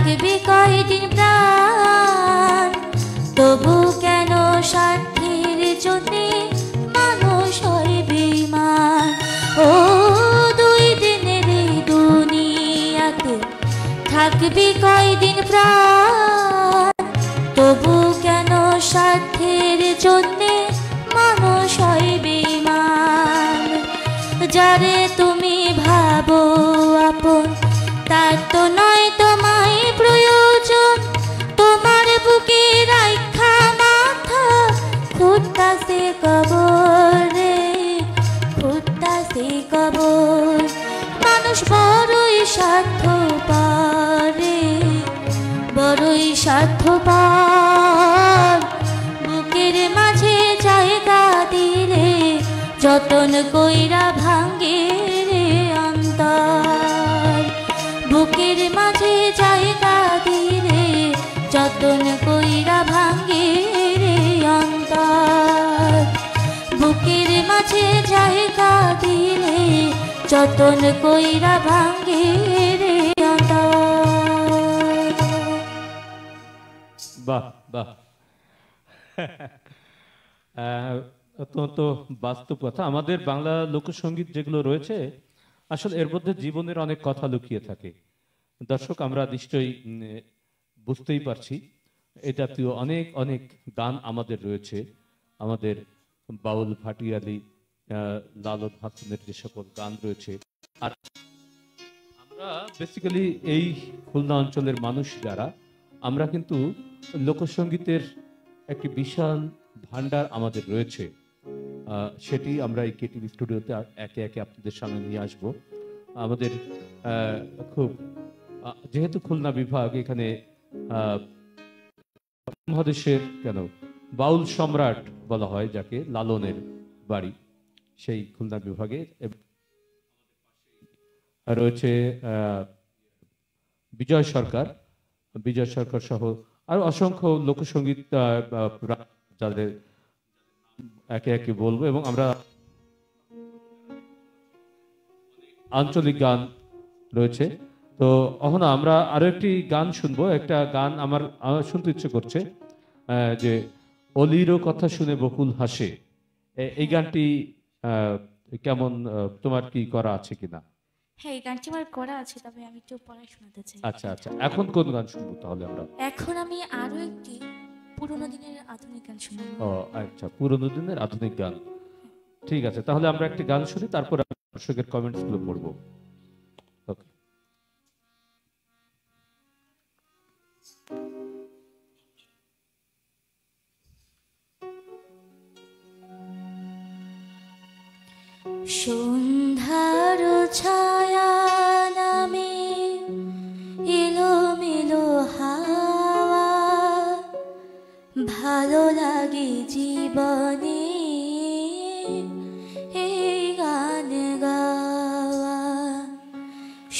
থাকবি কয়দিন প্রাণ, তবু কেন স্বার্থের জন্যে মানুষ হয় বেঈমান। ও দুই দিনের এই দুনিয়াতে থাকবি কয়দিন প্রাণ, তবু কেন স্বার্থের জন্যে মানুষ হয় বেঈমান। যারে তুমি ভাবো আপন, তার তো নয় তোমায় প্রয়োজন, তোমার বুকে রাইখা মাথা খুঁড়তাছে কবর রে, খুঁড়তাছে কবর। মানুষ বড়ই স্বার্থপর রে, বড়ই স্বার্থপর। বুকের মাঝে জায়গা দিলে যতন কইরা ভাঙ্গে রে অন্তর, বুকের মাঝে জায়গা দিলে যতন কইরা ভাঙ্গে রে অন্তর, বুকের মাঝে জায়গা দিলে যতন কইরা ভাঙ্গে রে অন্তর। বাহ বাহ, অত্যন্ত বাস্তব কথা। আমাদের বাংলা লোকসঙ্গীত যেগুলো রয়েছে আসলে এর মধ্যে জীবনের অনেক কথা লুকিয়ে থাকে। দর্শক, আমরা নিশ্চয়ই বুঝতেই পারছি এ জাতীয় অনেক অনেক গান আমাদের রয়েছে। আমাদের বাউল ভাটিয়ালি, লালন হাসানের যে সকল গান রয়েছে। আর আমরা বেসিক্যালি এই খুলনা অঞ্চলের মানুষ যারা, আমরা কিন্তু লোকসঙ্গীতের একটি বিশাল ভান্ডার আমাদের রয়েছে। সেটি আমরা এই কেটিভি স্টুডিওতে একে একে আপনাদের সামনে নিয়ে আসব। আমাদের খুব যেহেতু খুলনা বিভাগ, এখানে মহাদেশের কেন বাউল সম্রাট বলা হয় যাকে, লালনের বাড়ি সেই খুলনা বিভাগে রয়েছে বিজয় সরকার, বিজয় সরকার সহ আর অসংখ্য লোকসঙ্গীত যাদের একে একে বলবো। এবং আমরা আঞ্চলিক গান রয়েছে। তো অহনা, আমরা আরো একটি গান শুনবো। একটা গান আমার শুনতে ইচ্ছে করছে, যে অলিরও কথা শুনে বকুল হাসে। এই গানটি কেমন, তোমার কি করা আছে কিনা? হ্যাঁ, এই গানটি আমার করা আছে, তবে আমি একটু পড়াই শোনাতে চাই। আচ্ছা আচ্ছা, এখন কোন গান শুনবো তাহলে আমরা? এখন আমি আরো একটি পুরোনো দিনের আধুনিক গান শুনবো। ও আচ্ছা, পুরোনো দিনের আধুনিক গান। ঠিক আছে, তাহলে আমরা একটি গান শুনি, তারপর দর্শকের কমেন্টস গুলো পড়বো। ওকে। সন্ধ্যার ছায়া নামে এলোমেলো হাওয়া, ভালো লাগে জীবনে এই গান গাওয়া।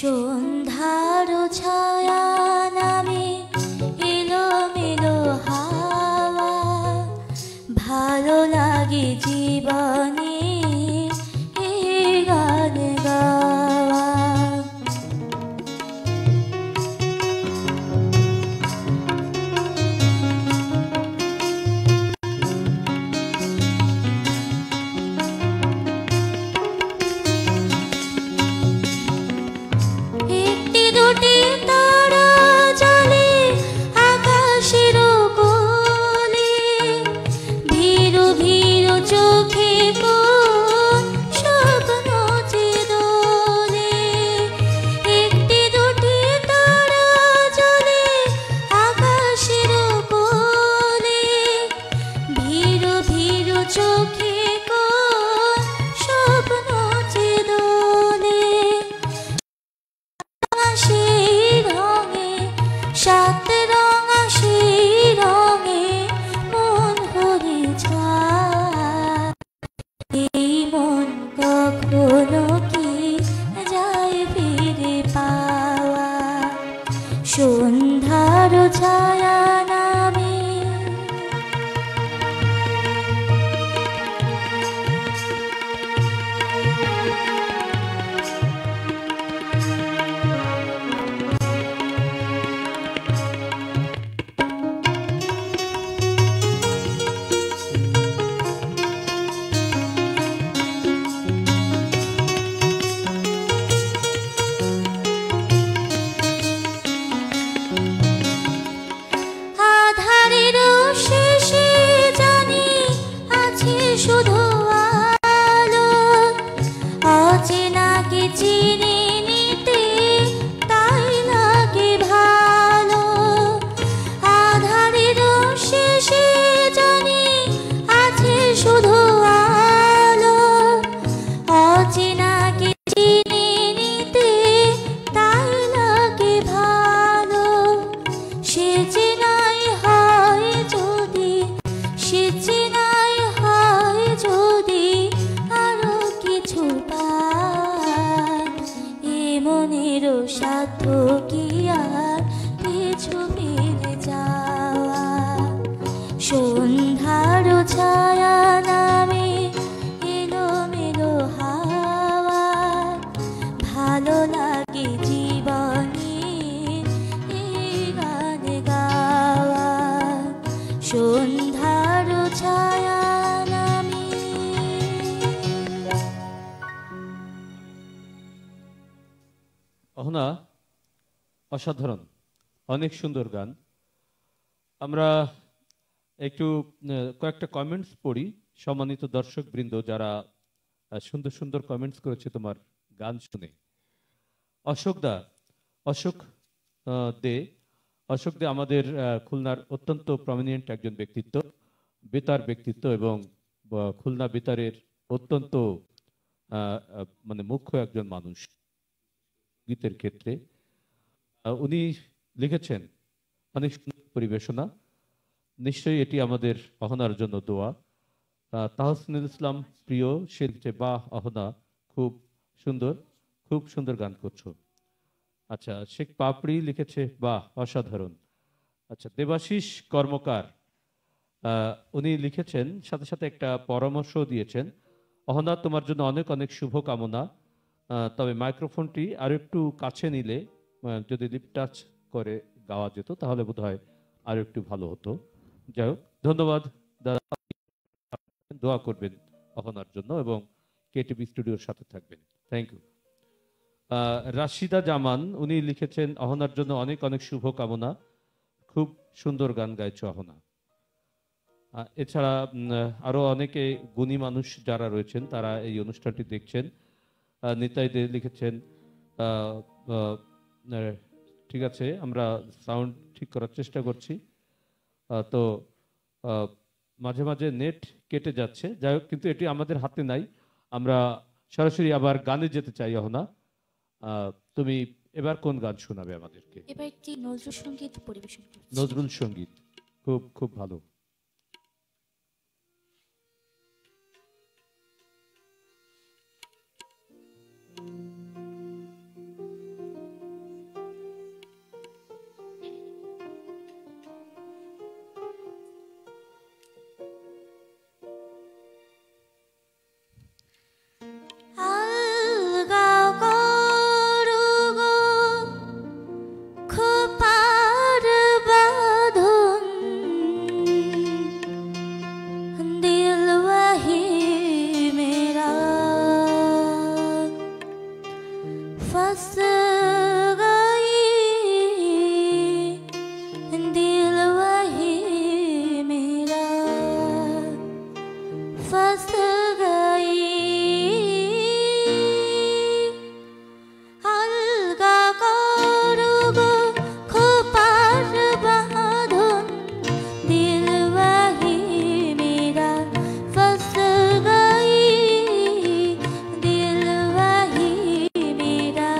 সন্ধ্যার ছায়া নামে এলোমেলো হাওয়া, ভালো লাগে জীবনে এই গান গাওয়া। একটি দুটি তারা জ্বলে আকাশের কোলে, ভীরু ভীরু চোখে কোন স্বপ্ন যে দোলে। একটি দুটি তারা জ্বলে আকাশের কোলে, ভীরু ভীরু চোখে কোন স্বপ্ন যে দোলে। সেই রঙে সাত রঙা, সেই রঙে মন ভরে যায়। এই মন কখনো কি যায় ফিরে পাওয়া? সন্ধ্যার ছায়া নামে অহনা অসাধারণ, অনেক সুন্দর গান। আমরা একটু কয়েকটা কমেন্টস পড়ি। সম্মানিত দর্শক বৃন্দ যারা সুন্দর সুন্দর কমেন্টস করেছে তোমার গান শুনে। অশোক দা, অশোক দে, অশোক দে আমাদের খুলনার অত্যন্ত প্রমিনেন্ট একজন ব্যক্তিত্ব, বেতার ব্যক্তিত্ব, এবং খুলনা বেতারের অত্যন্ত মানে মুখ্য একজন মানুষ গীতের ক্ষেত্রে। উনি লিখেছেন অনেক সুন্দর পরিবেশনা, নিশ্চয়ই এটি আমাদের অহনার জন্য দোয়া। তাহসিনুল ইসলাম প্রিয়, সে লিখছে বাহ অহনা, খুব সুন্দর, খুব সুন্দর গান করছো। আচ্ছা, শেখ পাপড়ি লিখেছে বাহ অসাধারণ। আচ্ছা, দেবাশিস কর্মকার উনি লিখেছেন, সাথে সাথে একটা পরামর্শ দিয়েছেন, অহনা তোমার জন্য অনেক অনেক শুভ কামনা। তবে মাইক্রোফোনটি আরো একটু কাছে নিলে, যদি লিপ টাচ করে গাওয়া যেত তাহলে বোধহয় আরো একটু ভালো হতো। যাই হোক, ধন্যবাদ দাদা, দোয়া করবেন অহনার জন্য এবং কেটিভি স্টুডিওর সাথে থাকবেন। Thank you. রাশিদা জামান উনি লিখেছেন অহনার জন্য অনেক অনেক শুভ কামনা, খুব সুন্দর গান গাইছো অহনা। এছাড়া আরো অনেকে গুণী মানুষ যারা রয়েছেন তারা এই অনুষ্ঠানটি দেখছেন। নিতাই দে লিখেছেন ঠিক আছে, আমরা সাউন্ড ঠিক করার চেষ্টা করছি। তো মাঝে মাঝে নেট কেটে যাচ্ছে, যাই হোক, কিন্তু এটি আমাদের হাতে নাই। আমরা সরাসরি আবার গানে যেতে চাই। অহনা, তুমি এবার কোন গান শোনাবে আমাদেরকে? এবার একটি নজরুল সঙ্গীত পরিবেশন করছি। নজরুল সঙ্গীত, খুব খুব ভালো। আলগা করো গো খোপার বাঁধন, দিল ওয়াহি মেরা ফস গই, দিল ওয়াহি মেরা फंस गई। अलगा करो गो खोपार बांधन, दिल वही मेरा फंस गई, दिल वही मेरा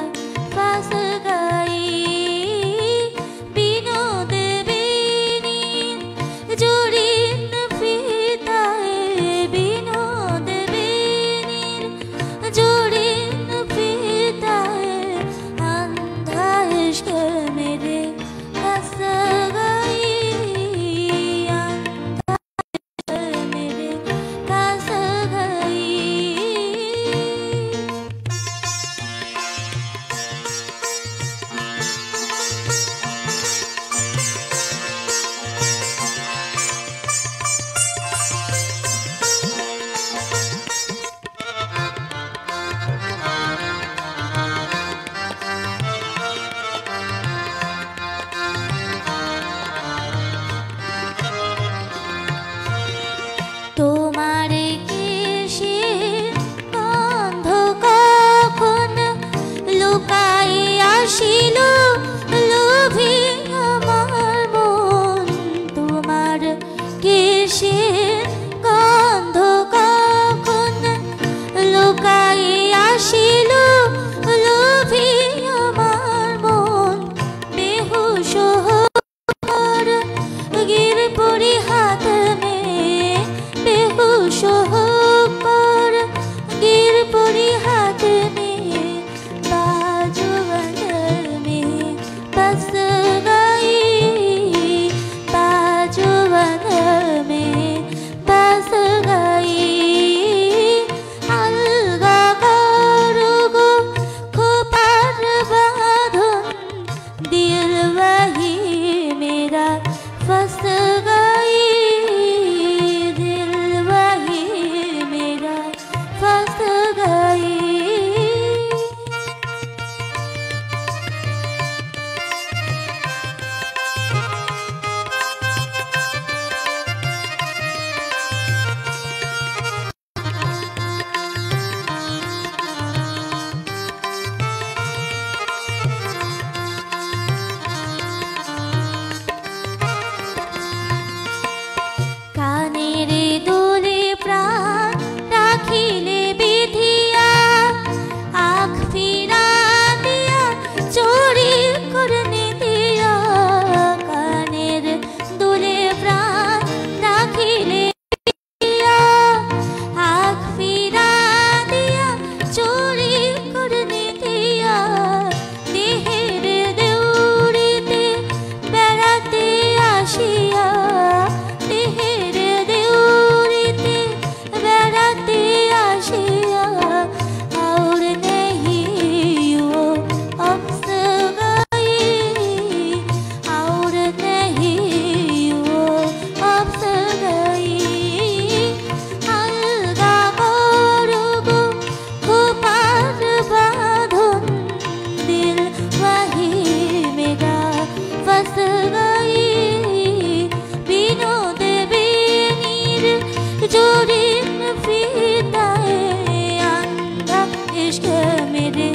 मेरे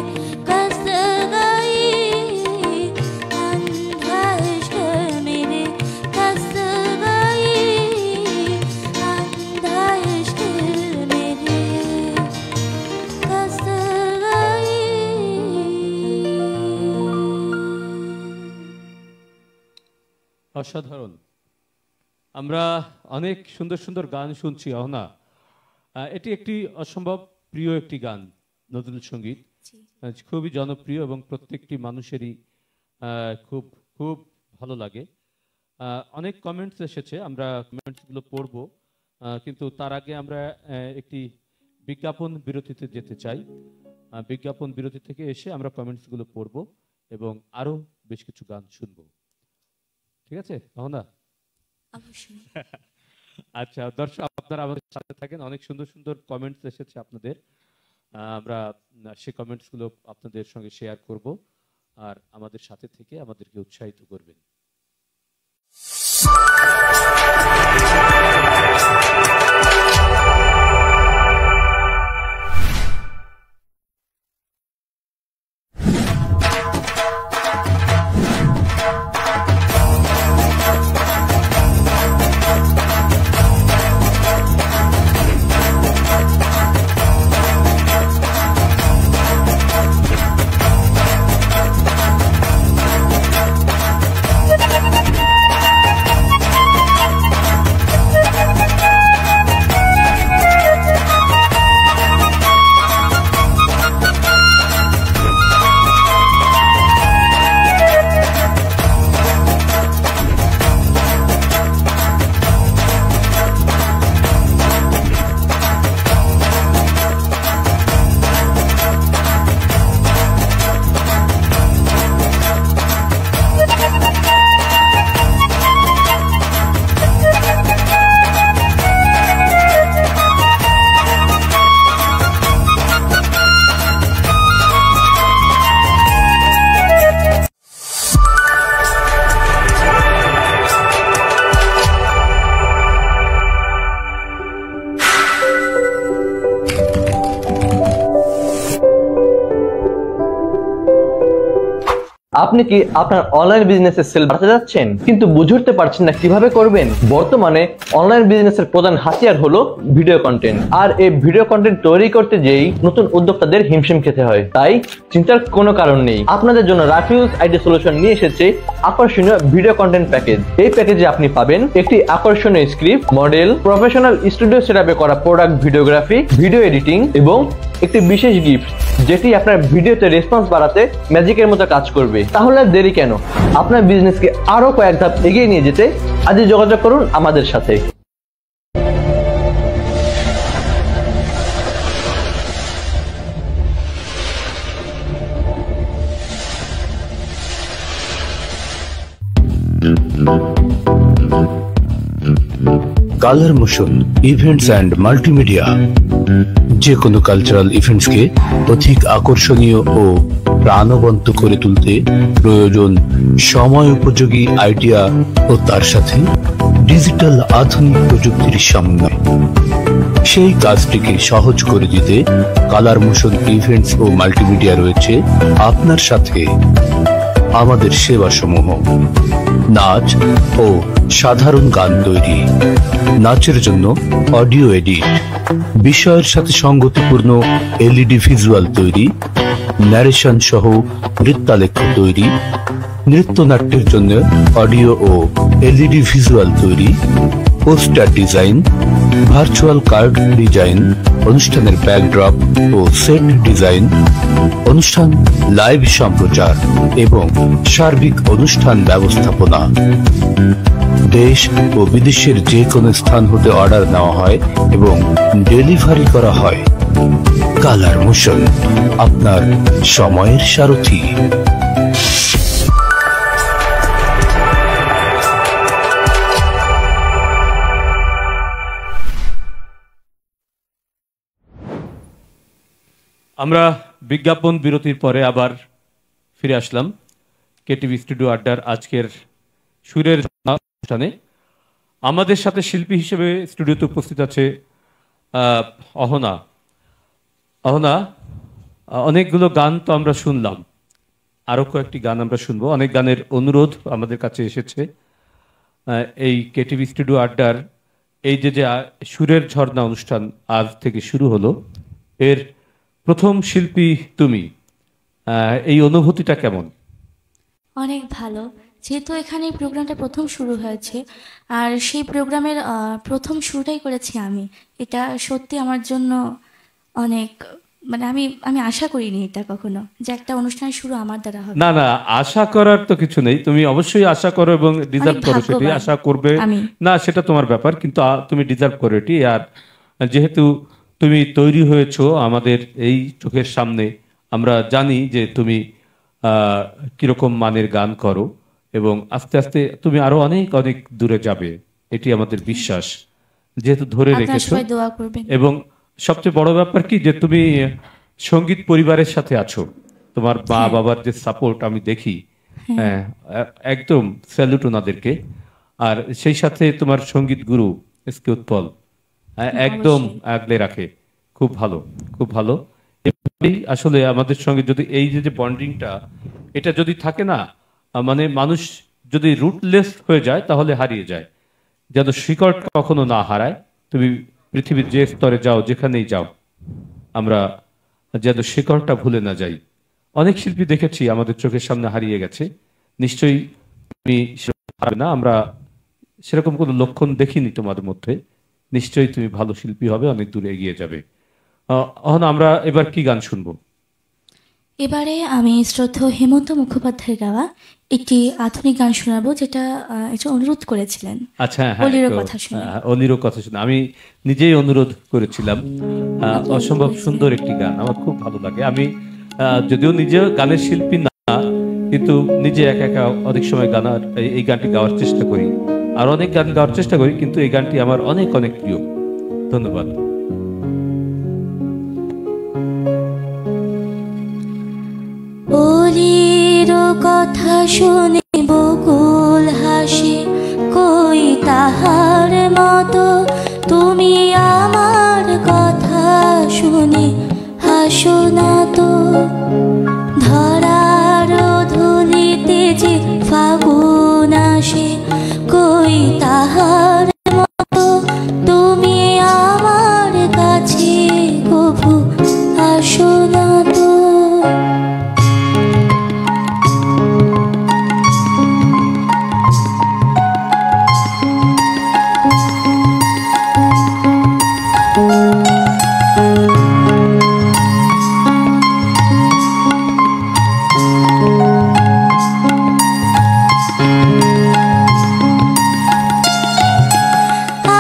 कस गई अंधा इश्क मेरे कस गई अंधा इश्क मेरे कस गई। অসাধারণ। আমরা অনেক সুন্দর সুন্দর গান শুনছি অহনা। এটি একটি অসম্ভব প্রিয় একটি গান, নজরুল সঙ্গীত। খুবই জনপ্রিয় এবং প্রত্যেকটি মানুষেরই খুব খুব ভালো লাগে। অনেক কমেন্টস এসেছে, আমরা কমেন্টসগুলো পড়ব, কিন্তু তার আগে আমরা একটি বিজ্ঞাপন বিরতিতে যেতে চাই। বিজ্ঞাপন বিরতি থেকে এসে আমরা কমেন্টসগুলো পড়ব এবং আরো বেশ কিছু গান শুনব। ঠিক আছে অহনা? অবশ্যই। আচ্ছা দর্শক, আপনারা আমাদের সাথে থাকেন। অনেক সুন্দর সুন্দর কমেন্টস এসেছে আপনাদের, আমরা সেই কমেন্টসগুলো আপনাদের সঙ্গে শেয়ার করব, আর আমাদের সাথে থেকে আমাদেরকে উৎসাহিত করবেন। আপনি কি আপনার অনলাইন বিজনেসের সেল বাড়াতে যাচ্ছেন কিন্তু বুঝে উঠতে পারছেন না কিভাবে করবেন? বর্তমানে অনলাইন বিজনেসের প্রধান হাতিয়ার হলো ভিডিও কন্টেন্ট। আর এই ভিডিও কন্টেন্ট তৈরি করতে যেই নতুন উদ্যোক্তাদের হিমশিম খেতে হয়। তাই চিন্তার কোনো কারণ নেই, আপনাদের জন্য রাফিউজ আইডি সলিউশন নিয়ে এসেছে আকর্ষণীয় ভিডিও কন্টেন্ট প্যাকেজ। এই প্যাকেজে আপনি পাবেন একটি আকর্ষণীয় স্ক্রিপ্ট, মডেল, প্রফেশনাল স্টুডিও সেটআপে করা প্রোডাক্ট ভিডিওগ্রাফি, ভিডিও এডিটিং এবং একটি বিশেষ গিফট যেটি আপনার ভিডিওতে রেসপন্স বাড়াতে ম্যাজিকের মতো কাজ করবে। তাহলে দেরি কেন? আপনার বিজনেসকে আরো কয়েক ধাপ এগিয়ে নিয়ে যেতে আজই যোগাযোগ করুন আমাদের সাথে। Colour motion events and multimedia যে কোনো কালচারাল ইভেন্টসকে অধিক আকর্ষণীয় ও প্রাণবন্ত করে তুলতে প্রয়োজন সময় উপযোগী আইডিয়া ও তার সাথে ডিজিটাল আধুনিক প্রযুক্তির সমন্বয়। সেই কাজটিকে সহজ করে দিতে কালার মোশন ইভেন্টস ও মাল্টিমিডিয়া রয়েছে আপনার সাথে। আমাদের সেবাসমূহ: নাচ ও সাধারণ গান তৈরি, নাচের জন্য অডিও এডিট, বিষয়ের সাথে সঙ্গতিপূর্ণ এলইডি ভিজুয়াল তৈরি, ন্যারেশন সহ নৃত্যালেখ্য তৈরি, নৃত্যনাট্যের জন্য অডিও ও এলইডি ভিজুয়াল তৈরি, poster design, virtual card design, অনুষ্ঠানের ব্যাকড্রপ ও সেট ডিজাইন, অনুষ্ঠান লাইভ সম্প্রচার এবং সার্বিক অনুষ্ঠান ব্যবস্থাপনা। দেশ ও বিদেশের যে কোনো স্থান হতে অর্ডার নেওয়া হয় এবং ডেলিভারি করা হয়। কালার মোশন, আপনার সময়ের সারথি। আমরা বিজ্ঞাপন বিরতির পরে আবার ফিরে আসলাম কেটিভি স্টুডিও আড্ডার আজকের সুরের অনুষ্ঠানে। আমাদের সাথে শিল্পী হিসেবে স্টুডিওতে উপস্থিত আছে অহনা। অহনা, অনেকগুলো গান তো আমরা শুনলাম, আরো কয়েকটি গান আমরা শুনবো। অনেক গানের অনুরোধ আমাদের কাছে এসেছে। এই কেটিভি স্টুডিও আড্ডার এই যে সুরের ঝর্ণা অনুষ্ঠান আজ থেকে শুরু হলো, এর প্রথম শিল্পী তুমি, এই অনুভূতিটা কেমন? অনেক ভালো, যেহেতু এখানে এই প্রোগ্রামটা প্রথম শুরু হয়েছে আর সেই প্রোগ্রামের প্রথম শুরুটাই করেছি আমি। এটা সত্যি আমার জন্য অনেক, মানে আমি আমি আশা করিনি এটা কখনো, যে একটা অনুষ্ঠানের শুরু আমার দ্বারা হবে। না না, আশা করার তো কিছু নেই, তুমি অবশ্যই আশা করো এবং ডিজার্ভ করো, সেটি ভাগ্যবান আশা করবে আমি। না সেটা তোমার ব্যাপার, কিন্তু তুমি ডিজার্ভ করো এটি। আর যেহেতু তুমি তৈরি হয়েছো আমাদের এই চোখের সামনে, আমরা জানি যে তুমি কিরকম মানের গান করো এবং আস্তে আস্তে তুমি আরো অনেক অনেক দূরে যাবে, এটি আমাদের বিশ্বাস, যেহেতু ধরে আপনারা রেখেছো। সবাই দোয়া করবেন। এবং সবচেয়ে বড় ব্যাপার কি যে তুমি সঙ্গীত পরিবারের সাথে আছো, তোমার মা বাবার যে সাপোর্ট আমি দেখি, হ্যাঁ, একদম স্যালুট ওনাদেরকে। আর সেই সাথে তোমার সঙ্গীত গুরু এস কে উৎপল একদম আগলে রাখে, খুব ভালো, খুব ভালো। এভাবেই আসলে আমাদের সঙ্গে যদি এই যে বন্ডিংটা, এটা যদি থাকে না, মানে মানুষ যদি রুটলেস হয়ে যায় তাহলে হারিয়ে যায়, যেন শিকড় কখনো না হারায়। তুমি পৃথিবীর যে স্তরে যাও, যেখানেই যাও, আমরা যেন শিকড়টা ভুলে না যাই। অনেক শিল্পী দেখেছি আমাদের চোখের সামনে হারিয়ে গেছে, নিশ্চয়ই তুমি সেরকম পারবে না, আমরা সেরকম কোনো লক্ষণ দেখিনি তোমার মধ্যে। নিশ্চয়ই তুমি ভালো শিল্পী হবে, অনেক দূরে এগিয়ে যাবে। আমরা এবার কি গান শুনবো? এবারে আমি শ্রদ্ধেয় হেমন্ত মুখোপাধ্যায়ের গাওয়া একটি আধুনিক গান শোনাবো, যেটা একটু অনুরোধ করেছিলেন। আচ্ছা, হ্যাঁ, অলিরও কথা শুনে। অলিরও কথা শুনে আমি নিজেই অনুরোধ করেছিলাম। অসম্ভব সুন্দর একটি গান, আমার খুব ভালো লাগে। আমি যদিও নিজে গানের শিল্পী না, কিন্তু নিজে একা একা অনেক সময় এই গানটি গাওয়ার চেষ্টা করি, আর অনেক গান গাওয়ার চেষ্টা করি, কিন্তু এই গানটি আমার অনেক অনেক প্রিয়। ধন্যবাদ। অলির কথা শুনে বকুল হাসে, কই তাহার মতো তুমি আমার কথা শুনে হাসো না তো। ধরার ধুলিতে যে ফাগুন আসে, কই তাহার মতো তুমি আমার কাছে কভু আসো না তো।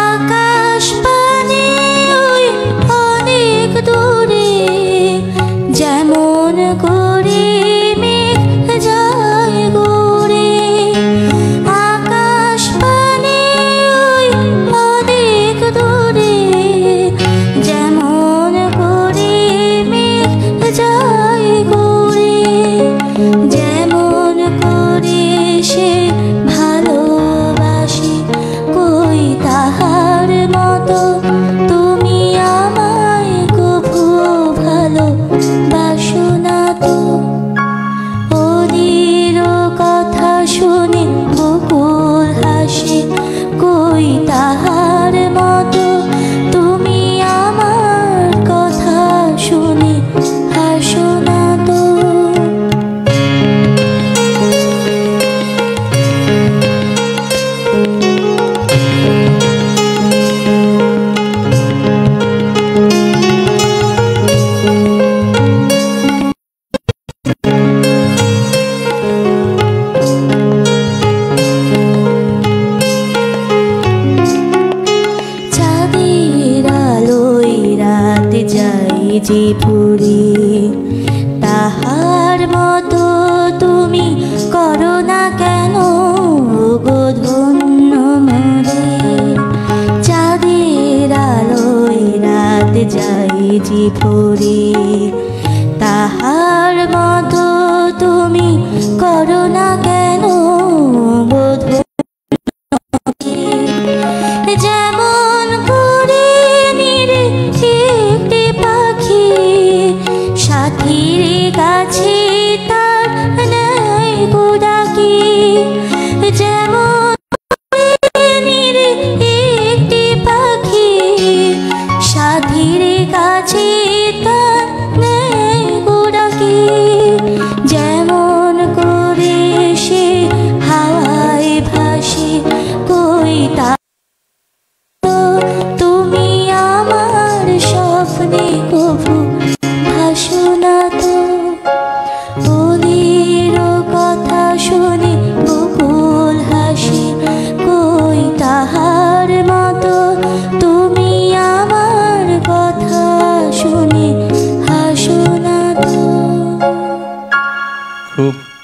আকাশ পানে ওই অনেক দূরে, যেমন করে মেঘ যায় ঘুরে। আকাশ পানে ওই অনেক দূরে, যেমন করে মেঘ যায় ঘুরে। যেমন করে সে ভালোবাসে, কই তাহার মতো তুমি আমায় কভু ভালোবাসো না তো। ওদের কথা শুনে বকুল হাসে, কই তাহার মতো তুমি আমার কথা শুনে হাসো না তো। চাঁদের আলোয় রাত যাই যে পুরে, তাহার মতো তুমি করো না কেন গো ধন্য মোরে। চাঁদের আলোয় রাত যাই যে পুরে, তাহার মতো তুমি করো না কেন গো ধন্য। যেমন করে নিরে একটি পাখি সাথী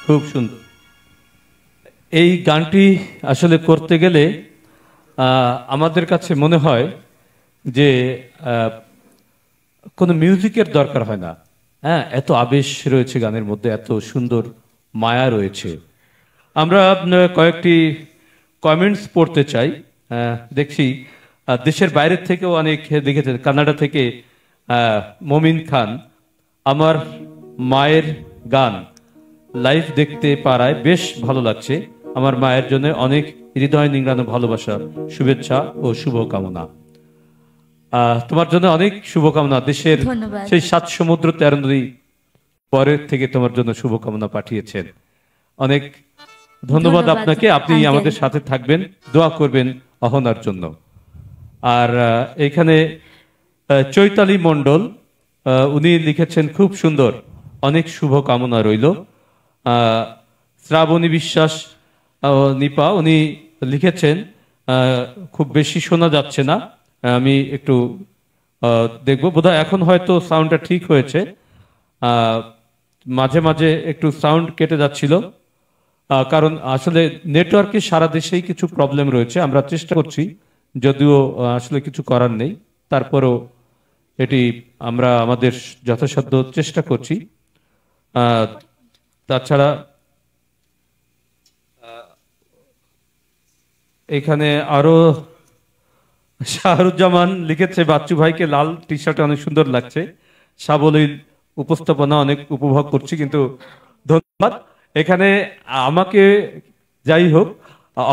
খুব সুন্দর। এই গানটি আসলে করতে গেলে আমাদের কাছে মনে হয় যে কোনো মিউজিকের দরকার হয় না। হ্যাঁ, এত আবেশ রয়েছে গানের মধ্যে, এত সুন্দর মায়া রয়েছে। আমরা কয়েকটি কমেন্টস পড়তে চাই। দেখছি দেশের বাইরের থেকেও অনেক দেখেছেন। কানাডা থেকে মমিন খান, আমার মায়ের গান লাইভ দেখতে পারায় বেশ ভালো লাগছে। আমার মায়ের জন্য অনেক হৃদয় নিংড়ানো ভালোবাসা, শুভেচ্ছা ও শুভকামনা। তোমার জন্য অনেক শুভকামনা। দেশের ধন্যবাদ। সেই 7 সমুদ্র 13 নদী পরের থেকে তোমার জন্য শুভকামনা পাঠিয়েছেন। অনেক ধন্যবাদ আপনাকে। আপনি আঙ্কেল। আমাদের সাথে থাকবেন, দোয়া করবেন অহনার জন্য। আর এখানে চৈতালি মণ্ডল, উনি লিখেছেন খুব সুন্দর, অনেক শুভকামনা রইল। শ্রাবণী বিশ্বাস নিপা, উনি লিখেছেন খুব বেশি শোনা যাচ্ছে না, আমি একটু দেখবো, বোধহয় এখন হয়তো সাউন্ডটা ঠিক হয়েছে। মাঝে মাঝে একটু সাউন্ড কেটে যাচ্ছিল, কারণ আসলে নেটওয়ার্কে সারা দেশেই কিছু প্রবলেম রয়েছে। আমরা চেষ্টা করছি, যদিও আসলে কিছু করার নেই, তারপরও এটি আমরা আমাদের যথাসাধ্য চেষ্টা করছি। তাছাড়া এখানে আরো শাহরুজ্জামান লিখেছে, বাচ্চু ভাইকে লাল টি শার্টে অনেক সুন্দর লাগছে, সাবলীল উপস্থাপনা অনেক উপভোগ করছি। কিন্তু ধন্যবাদ। এখানে আমাকে যাই হোক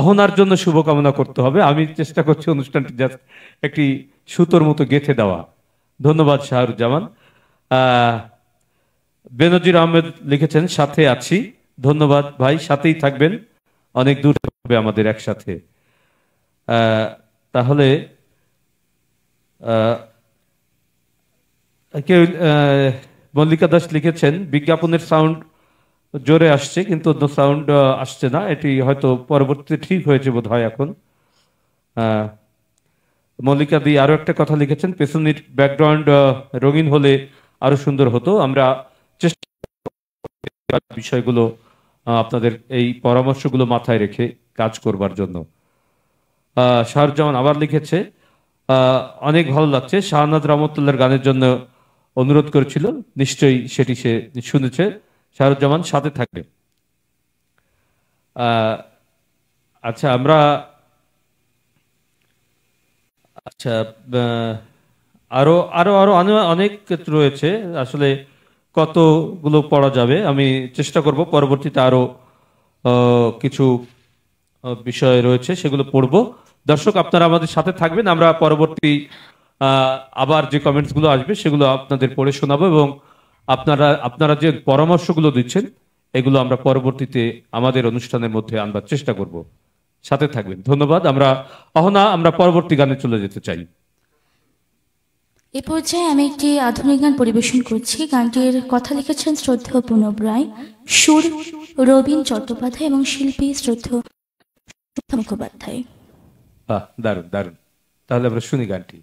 অহনার জন্য শুভকামনা করতে হবে। আমি চেষ্টা করছি অনুষ্ঠানটি জাস্ট একটি সুতোর মতো গেঁথে দেওয়া। ধন্যবাদ শাহরুজ্জামান। বেনজির আহমেদ লিখেছেন, সাথে আছি। ধন্যবাদ ভাই, সাথেই থাকবেন, অনেক দূর হবে আমাদের একসাথে। তাহলে কেউ মল্লিকা দাস লিখেছেন, বিজ্ঞাপনের সাউন্ড জোরে আসছে কিন্তু অন্য সাউন্ড আসছে না, এটি হয়তো পরবর্তীতে ঠিক হয়েছে বোধ হয় এখন। মল্লিকা দি আরো একটা কথা লিখেছেন, পেছনের ব্যাকগ্রাউন্ড রঙিন হলে আরো সুন্দর হতো। আমরা চেষ্টা বিষয়গুলো আপনাদের এই পরামর্শগুলো মাথায় রেখে কাজ করবার জন্য। শাহরুজ্জামান আবার লিখেছে, অনেক ভালো লাগছে, শাহনাজ রহমতুল্লাহর গানের জন্য অনুরোধ করেছিল, নিশ্চয়ই সেটি সে শুনেছে। শাহরুজ্জামান সাথে থাকবে। আচ্ছা, আমরা আরো আরো আরো অনেক রয়েছে, আসলে কতগুলো পড়া যাবে, আমি চেষ্টা করব পরবর্তীতে আরো কিছু বিষয় রয়েছে সেগুলো পড়বো। দর্শক আপনারা আমাদের সাথে থাকবেন, আমরা পরবর্তী আবার যে কমেন্টস গুলো আসবে সেগুলো আপনাদের পড়ে শোনাবো, এবং আপনারা যে পরামর্শগুলো দিচ্ছেন এগুলো আমরা পরবর্তীতে আমাদের অনুষ্ঠানের মধ্যে আনবার চেষ্টা করব। সাথে থাকবেন, ধন্যবাদ। আমরা পরবর্তী গানে চলে যেতে চাই। এ পর্যায়ে আমি একটি আধুনিক গান পরিবেশন করছি। গানটির কথা লিখেছেন শ্রদ্ধেয় প্রণব রায়, সুর রবীন চট্টোপাধ্যায় এবং শিল্পী শ্রদ্ধেয় মুখোপাধ্যায়। দারুণ দারুণ। তাহলে আমরা শুনি গানটি।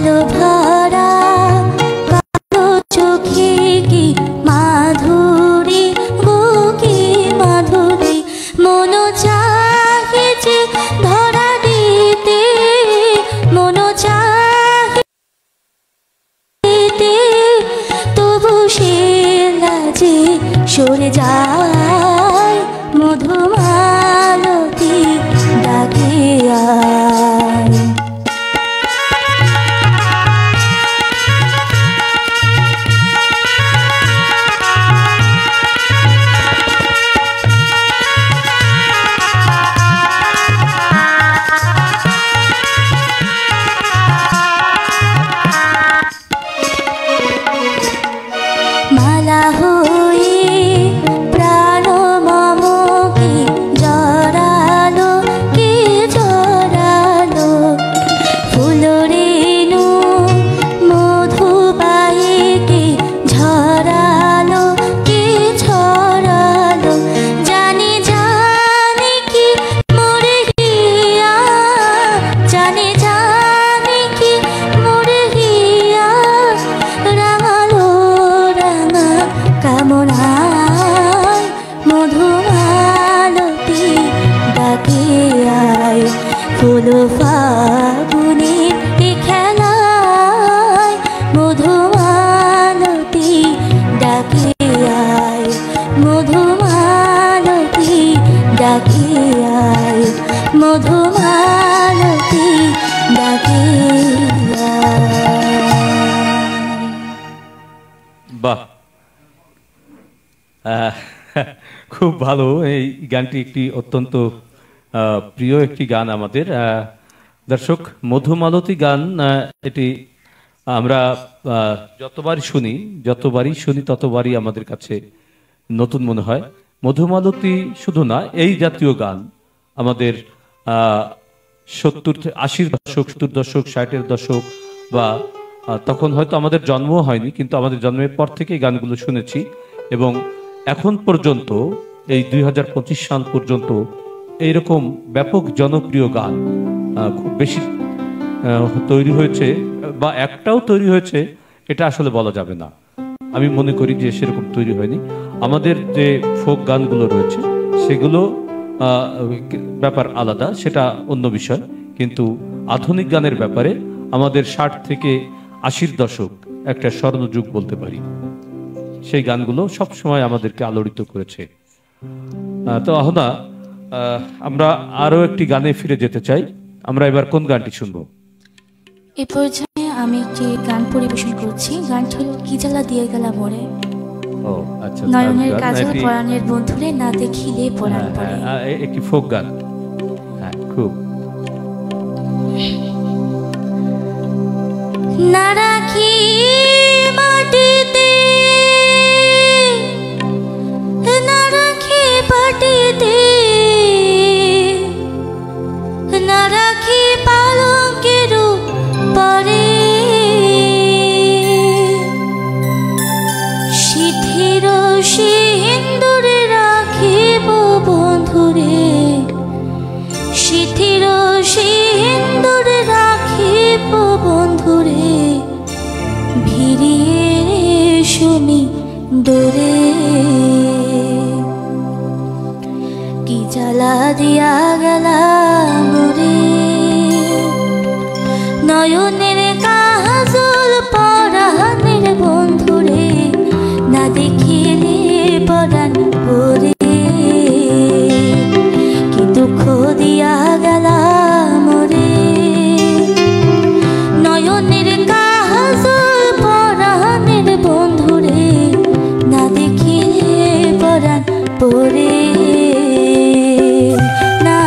আলো ভরা কালো চোখে কি মাধুরী গো কি মাধুরী, মন চাহে যে ধরা দিতে, মন চাহে দিতে, তবু সে লাজে সরে যায়, মধুমালতী ডাকে আয়। মালা হয়ে প্রাণ মমকে জড়ালো, কে জড়ালো, ফুল রেণু মধু পায়ে কে ঝরালো, কে ঝরালো, জানি জানি কি মরে গিয়া, জানি জানি কি মরে গিয়া, রাঙালো রাঙা কামনায়, মধুমালতী ডাকে আয়, ফুল ফাগুনের এ খেলায়, মধুমালতী ডাকে আয়, মধুমালতী ডাকে আয়, মধুমালতী ডাকে আয়। বাহ, খুব ভালো। এই গানটি একটি অত্যন্ত প্রিয় একটি গান আমাদের। দর্শক, মধুমালতী গান এটি আমরা যতবারই শুনি ততবারই আমাদের কাছে নতুন মনে হয়। মধুমালতী শুধু না, এই জাতীয় গান আমাদের 70-80 দশক, 70 দশক, 60-এর দশক বা তখন হয়তো আমাদের জন্মও হয়নি, কিন্তু আমাদের জন্মের পর থেকে এই গানগুলো শুনেছি এবং এখন পর্যন্ত এই 2025 সাল পর্যন্ত এইরকম ব্যাপক জনপ্রিয় গান খুব বেশি তৈরি হয়েছে বা একটাও তৈরি হয়েছে এটা আসলে বলা যাবে না। আমি মনে করি যে সেরকম তৈরি হয়নি। আমাদের যে ফোক গানগুলো রয়েছে সেগুলো ব্যাপার আলাদা, সেটা অন্য বিষয়, কিন্তু আধুনিক গানের ব্যাপারে আমাদের 60 থেকে 80-র দশক একটা স্বর্ণযুগ বলতে পারি। সেই গানগুলো সব সময় আমাদেরকে আলোড়িত করেছে। তো আহনা, আমরা আরো একটি গানে ফিরে যেতে চাই। আমরা এবার কোন গানটি শুনবো? এই পর্যায়ে আমি একটি গান পরিবেশন করছি। গানটি হলো কি জ্বালা দিয়ে গেলা মোরে। ও আচ্ছা, নয়নের কাজল পরাণের বন্ধুরে না দেখিলে পরাণ পড়ে। একটি ফোক গান। হ্যাঁ, খুব। না রাখি মাটিতে, না রাখি পাটিতে, না রাখি পালঙ্কের পরে, সিথির সিন্দুরে রাখিব বন্ধুরে, সিথির সিন্দুরে রাখিব বন্ধুরে, ভিড়িয়ে শুনি ডোরে। কি জ্বালা দিয়া গেলা মোরে, নয়নের কাজল পরাণের বন্ধুরে, না দেখিলে পরাণ পরে। কি দুঃখ দিয়া গেলা মোরে, নয়নের কাজল পরাণের বন্ধুরে, না দেখিলে পরাণ পরে, না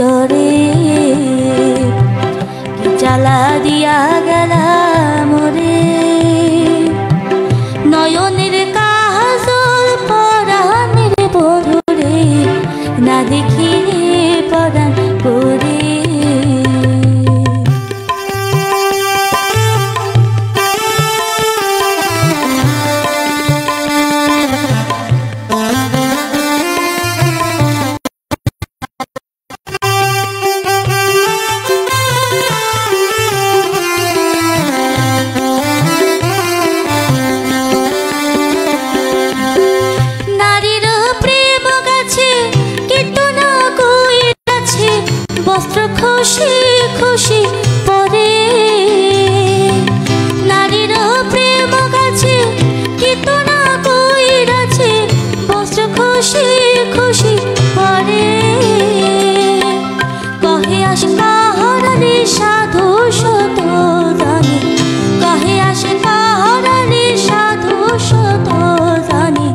ডরে কি জ্বালা দিয়া গেলা মোরে নয়নের কাজল পরাণের বন্ধুরে না দেখিলে পরাণ করে খুশি খুশি পরে নারীর প্রেম গাছে কীত না কইরাছে বস্ত্র খুশি খুশি পরে কহে আসে কাহারানি সাধু শত জানি কহে আসে কাহারানি সাধু শত জানি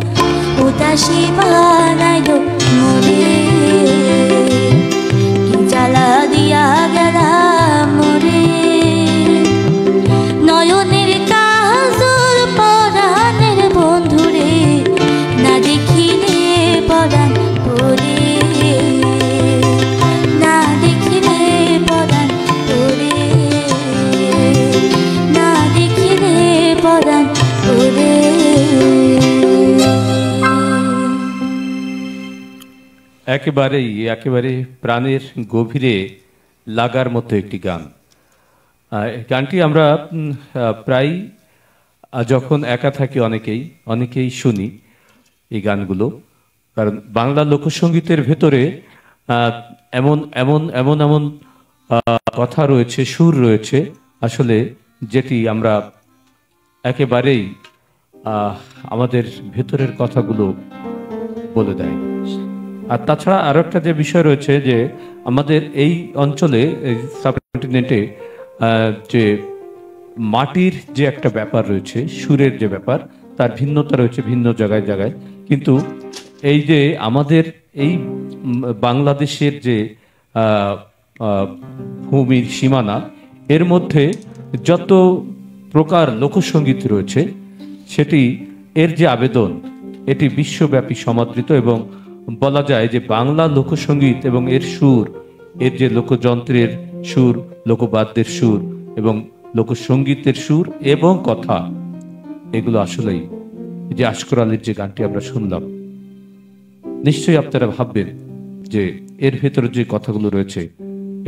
উদাসী বানাইল মোরে জ্বালা দিয়া গেলা মোরে নয়নের কাজল পরাণের বন্ধুরে না দেখিলে পরাণ করে না দেখিলে পরাণ করে না দেখিলে পরাণ করে একেবারে প্রাণের গভীরে লাগার মতো একটি গান। গানটি আমরা প্রায় যখন একা থাকি অনেকেই শুনি এই গানগুলো, কারণ বাংলা লোকসঙ্গীতের ভেতরে এমন এমন এমন এমন কথা রয়েছে, সুর রয়েছে আসলে যেটি আমরা একেবারেই আমাদের ভেতরের কথাগুলো বলে দেয়। আর তাছাড়া আরো একটা যে বিষয় রয়েছে যে আমাদের এই অঞ্চলে সাবকন্টিনেন্টে যে মাটির যে একটা ব্যাপার রয়েছে, সুরের যে ব্যাপার, তার ভিন্নতা রয়েছে ভিন্ন জায়গায় জায়গায়। কিন্তু এই যে আমাদের এই বাংলাদেশের যে ভূমির সীমানা, এর মধ্যে যত প্রকার লোকসঙ্গীত রয়েছে সেটি এর যে আবেদন এটি বিশ্বব্যাপী সমাদৃত, এবং বলা যায় যে বাংলা লোকসঙ্গীত এবং এর সুর, এর যে লোকযন্ত্রের সুর, লোকবাদ্যের সুর এবং লোকসঙ্গীতের সুর এবং কথা, এগুলো আসলেই যে আশকর আলীর যে গানটি আমরা শুনলাম, নিশ্চয়ই আপনারা ভাববেন যে এর ভেতরে যে কথাগুলো রয়েছে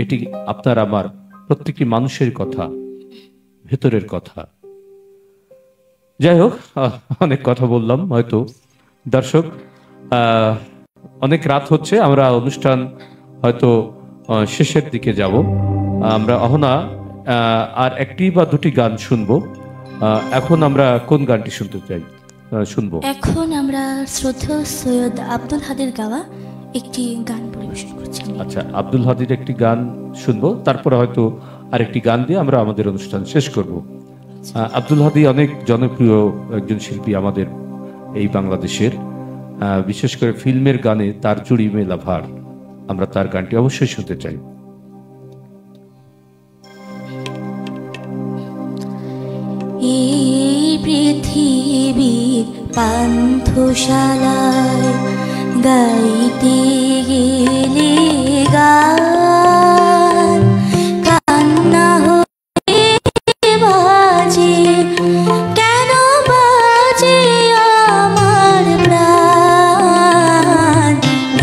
এটি আপনার আমার প্রত্যেকটি মানুষের কথা, ভেতরের কথা। যাই হোক, অনেক কথা বললাম, হয়তো দর্শক অনেক রাত হচ্ছে, আমরা অনুষ্ঠান হয়তো শেষের দিকে যাব। আমরা অহনা আর একটি বা দুটি গান শুনবো। এখন আমরা কোন গানটি শুনবো? এখন আমরা শ্রদ্ধেয় সৈয়দ আব্দুল হাদির গাওয়া একটি গান পরিবেশন করছি। আচ্ছা, আব্দুল হাদির একটি গান শুনবো, তারপরে হয়তো আরেকটি গান দিয়ে আমরা আমাদের অনুষ্ঠান শেষ করব। আব্দুল হাদি অনেক জনপ্রিয় একজন শিল্পী আমাদের এই বাংলাদেশের, বিশেষ করে ফিল্মের গানে তার জুড়ি মেলা ভার, আমরা তার গানটি অবশ্যই শুনতে চাই। এই পৃথিবীর পান্থশালায় গাইতে গেলে গান কান্না হয়ে বাজে, কেন বাজে আমার প্রাণ।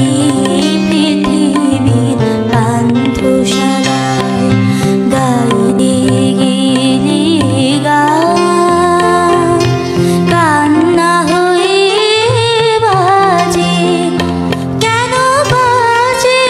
এই পৃথিবীর পান্থশালায় গাইতে গেলে গান কান্না হয়ে বাজে, কেন বাজে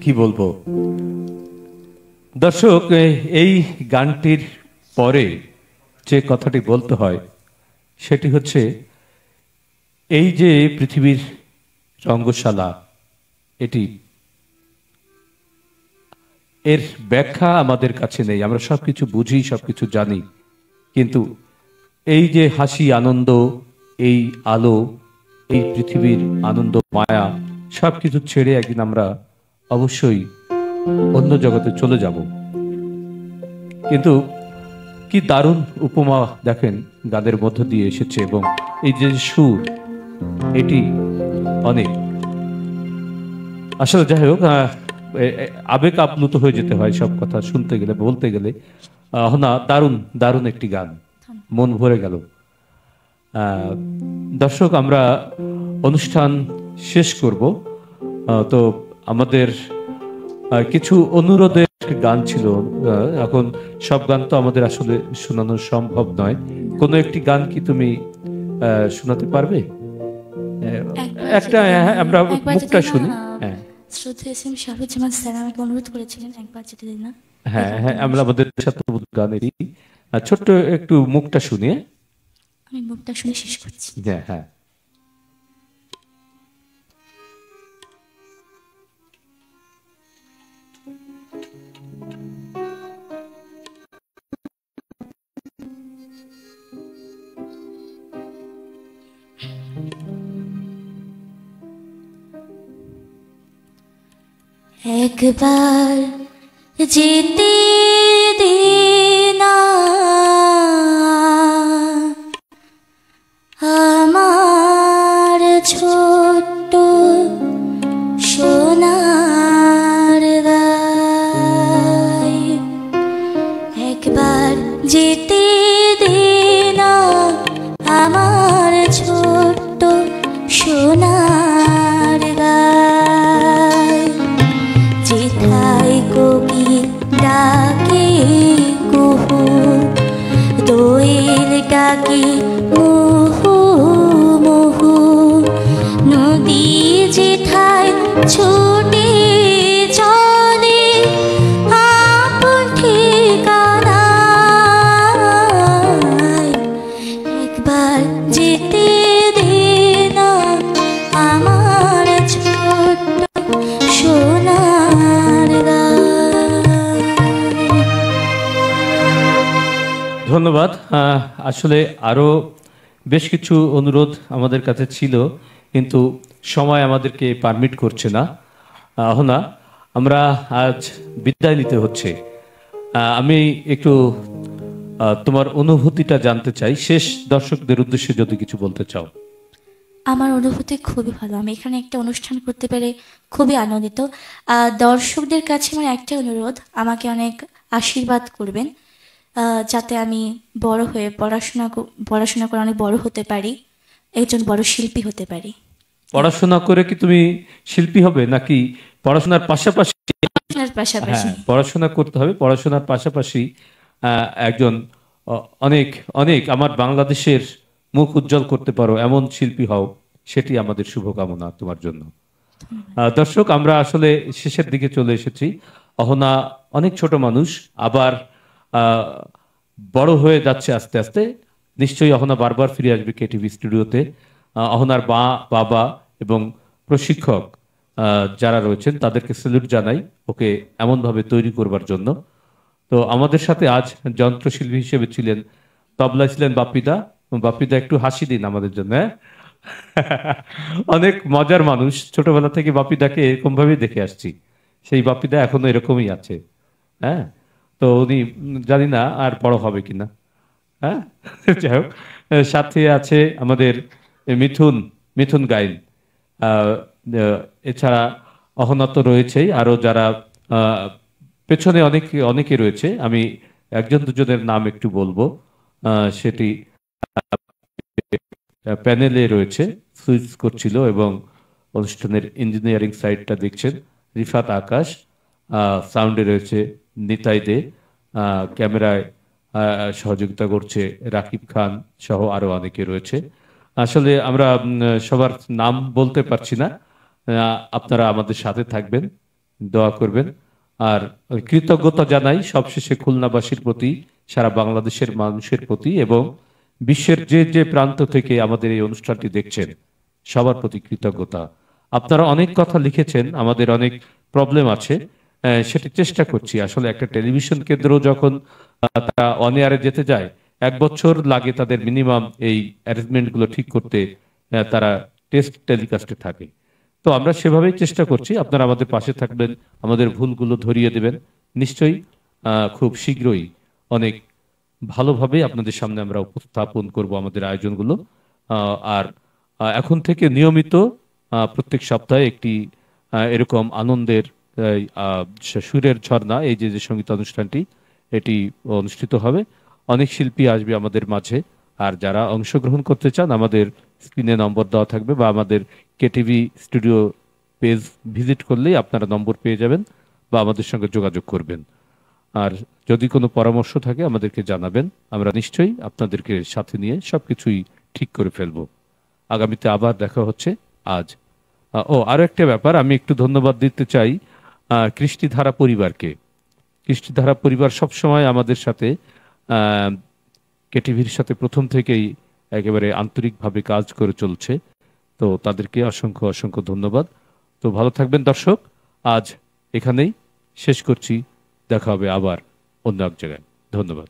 কি বলবো দর্শক, এই গানটির পরে যে কথাটি বলতে হয় সেটি হচ্ছে, এই যে পৃথিবীর রঙ্গশালা, এটি এর ব্যাখ্যা আমাদের কাছে নেই। আমরা সবকিছু বুঝি, সবকিছু জানি, কিন্তু এই যে হাসি, আনন্দ, এই আলো, এই পৃথিবীর আনন্দ, মায়া সবকিছু ছেড়ে একদিন আমরা অবশ্যই অন্য জগতে চলে যাব। কিন্তু কি দারুণ উপমা দেখেন গানের মধ্য দিয়ে এসেছে, এবং এই যে সুর, এটি অনেক আসলে, যাই হোক, আবেগ আপ্লুত হয়ে যেতে হয় সব কথা শুনতে গেলে, বলতে গেলে। না, দারুণ দারুণ একটি গান, মন ভরে গেল। দর্শক, আমরা অনুষ্ঠান শেষ করব। তো আমাদের কিছু অনুরোধের গান ছিল। এখন সব গান তো আমাদের আসলে শোনানো সম্ভব নয়। কোনো একটি গান কি তুমি শোনাতে পারবে? একটা, আমরা মুখটা শুনি। হ্যাঁ, শ্রদ্ধেয় এস এম শাহরুজ্জামান স্যার আমাকে অনুরোধ করেছিলেন একবার যেতে দিন না। হ্যাঁ হ্যাঁ, আমরা আমাদের দেশাত্মবোধ গানেরই ছোট্ট একটু মুখটা শুনিয়ে, আমি মুখটা শুনে শেষ করছি। হ্যাঁ হ্যাঁ। একবার যেতে দে না আমার ছোট্ট সোনার গাই, একবার যেতে দে না আমার ছোট্ট সোনার গাই, যেথায় কোকিল ডাকে কুহু, দোয়েল ডাকে মুহু মুহু, নদী যেথায় ছুটে চলে আপন ঠিকানায়, একবার যেতে দে না আমার ছোট্ট সোনার গাই। ধন্যবাদ। আসলে আরো বেশ কিছু অনুরোধ আমাদের কাছে ছিল, কিন্তু সময় আমাদেরকে পারমিট করছে না। না, আমরা আজ বিদায় নিতে হচ্ছে। আমি একটু তোমার অনুভূতিটা জানতে চাই, শেষ দর্শকদের উদ্দেশ্যে যদি কিছু বলতে চাও। আমার অনুভূতি খুবই ভালো, আমি এখানে একটা অনুষ্ঠান করতে পেরে খুবই আনন্দিত। দর্শকদের কাছে আমার একটা অনুরোধ, আমাকে অনেক আশীর্বাদ করবেন, যাতে আমি বড় হয়ে পড়াশোনা করে অনেক বড় হতে পারি, একজন বড় শিল্পী হতে পারি। পড়াশোনা করে কি তুমি শিল্পী হবে, নাকি পড়াশোনার পাশাপাশি? পড়াশোনার পাশাপাশি। হ্যাঁ, পড়াশোনা করতে হবে, পড়াশোনার পাশাপাশি একজন অনেক অনেক আমার বাংলাদেশের মুখ উজ্জ্বল করতে পারো এমন শিল্পী হও, সেটি আমাদের শুভকামনা তোমার জন্য। দর্শক, আমরা আসলে শেষের দিকে চলে এসেছি। অহনা অনেক ছোট মানুষ, আবার বড় হয়ে যাচ্ছে আস্তে আস্তে। নিশ্চয়ই অহনা বারবার ফিরে আসবে কেটিভি স্টুডিওতে। অহনার মা, বাবা এবং প্রশিক্ষক যারা রয়েছেন তাদেরকে স্যালুট জানাই, ওকে এমনভাবে তৈরি করবার জন্য। তো আমাদের সাথে আজ যন্ত্রশিল্পী হিসেবে ছিলেন, তবলায় ছিলেন বাপ্পিদা। বাপ্পিদা, একটু হাসি দিন আমাদের জন্য। অনেক মজার মানুষ, ছোটবেলা থেকে বাপ্পিদাকে এরকম ভাবেই দেখে আসছি, সেই বাপ্পিদা এখনো এরকমই আছে। হ্যাঁ, তো উনি জানি না আর বড় হবে কিনা। হ্যাঁ, যাই হোক, সাথে আছে আমাদের মিথুন গাইন। এছাড়া অহনা তো রয়েছেই, আরো যারা পেছনে অনেকে রয়েছে। আমি একজন দুজনের নাম একটু বলবো। সেটি প্যানেলে রয়েছে, সুইচ করছিল এবং অনুষ্ঠানের ইঞ্জিনিয়ারিং সাইডটা দেখছেন রিফাত আকাশ, সাউন্ডে রয়েছে নিতাই দে, ক্যামেরায় সহযোগিতা করছে রাকিব খান সহ আরো অনেকে রয়েছে। আসলে আমরা সবার নাম বলতে পারছি না, আপনারা আমাদের সাথে থাকবেন। দোয়া করবেন। আর কৃতজ্ঞতা জানাই সবশেষে খুলনাবাসীর প্রতি, সারা বাংলাদেশের মানুষের প্রতি এবং বিশ্বের যে যে প্রান্ত থেকে আমাদের এই অনুষ্ঠানটি দেখছেন সবার প্রতি কৃতজ্ঞতা। আপনারা অনেক কথা লিখেছেন, আমাদের অনেক প্রবলেম আছে, সেটি চেষ্টা করছি। আসলে একটা টেলিভিশন কেন্দ্র যখন তারা অন এয়ারে যেতে যায় 1 বছর লাগে তাদের মিনিমাম এই অ্যারেঞ্জমেন্ট গুলো ঠিক করতে, তারা টেস্ট টেলিকাস্টে থাকে। তো আমরা সেভাবেই চেষ্টা করছি, আপনারা আমাদের পাশে থাকবেন, আমাদের ভুলগুলো ধরিয়ে দেবেন। নিশ্চয়ই খুব শীঘ্রই অনেক ভালোভাবে আপনাদের সামনে আমরা উপস্থাপন করব আমাদের আয়োজনগুলো। আর এখন থেকে নিয়মিত প্রত্যেক সপ্তাহে একটি এরকম আনন্দের সুরের ঝর্ণা, এই যে যে সঙ্গীত অনুষ্ঠানটি, এটি অনুষ্ঠিত হবে। অনেক শিল্পী আসবে আমাদের মাঝে। আর যারা অংশগ্রহণ করতে চান, আমাদের স্ক্রিনে নম্বর দেওয়া থাকবে বা আমাদের কেটিভি স্টুডিও পেজ ভিজিট করলেই আপনারা নম্বর পেয়ে যাবেন বা আমাদের সঙ্গে যোগাযোগ করবেন। আর যদি কোনো পরামর্শ থাকে আমাদেরকে জানাবেন, আমরা নিশ্চয়ই আপনাদেরকে সাথে নিয়ে সবকিছুই ঠিক করে ফেলবো। আগামীতে আবার দেখা হচ্ছে। আজ আরো একটা ব্যাপার আমি একটু ধন্যবাদ দিতে চাই কৃষ্টিধারা পরিবারকে। কৃষ্টিধারা পরিবার সবসময় আমাদের সাথে, কেটিভির সাথে প্রথম থেকেই একেবারে আন্তরিকভাবে কাজ করে চলছে। তো তাদেরকে অসংখ্য অসংখ্য ধন্যবাদ। তো ভালো থাকবেন দর্শক, আজ এখানেই শেষ করছি। দেখা হবে আবার অন্য এক জায়গায়। ধন্যবাদ।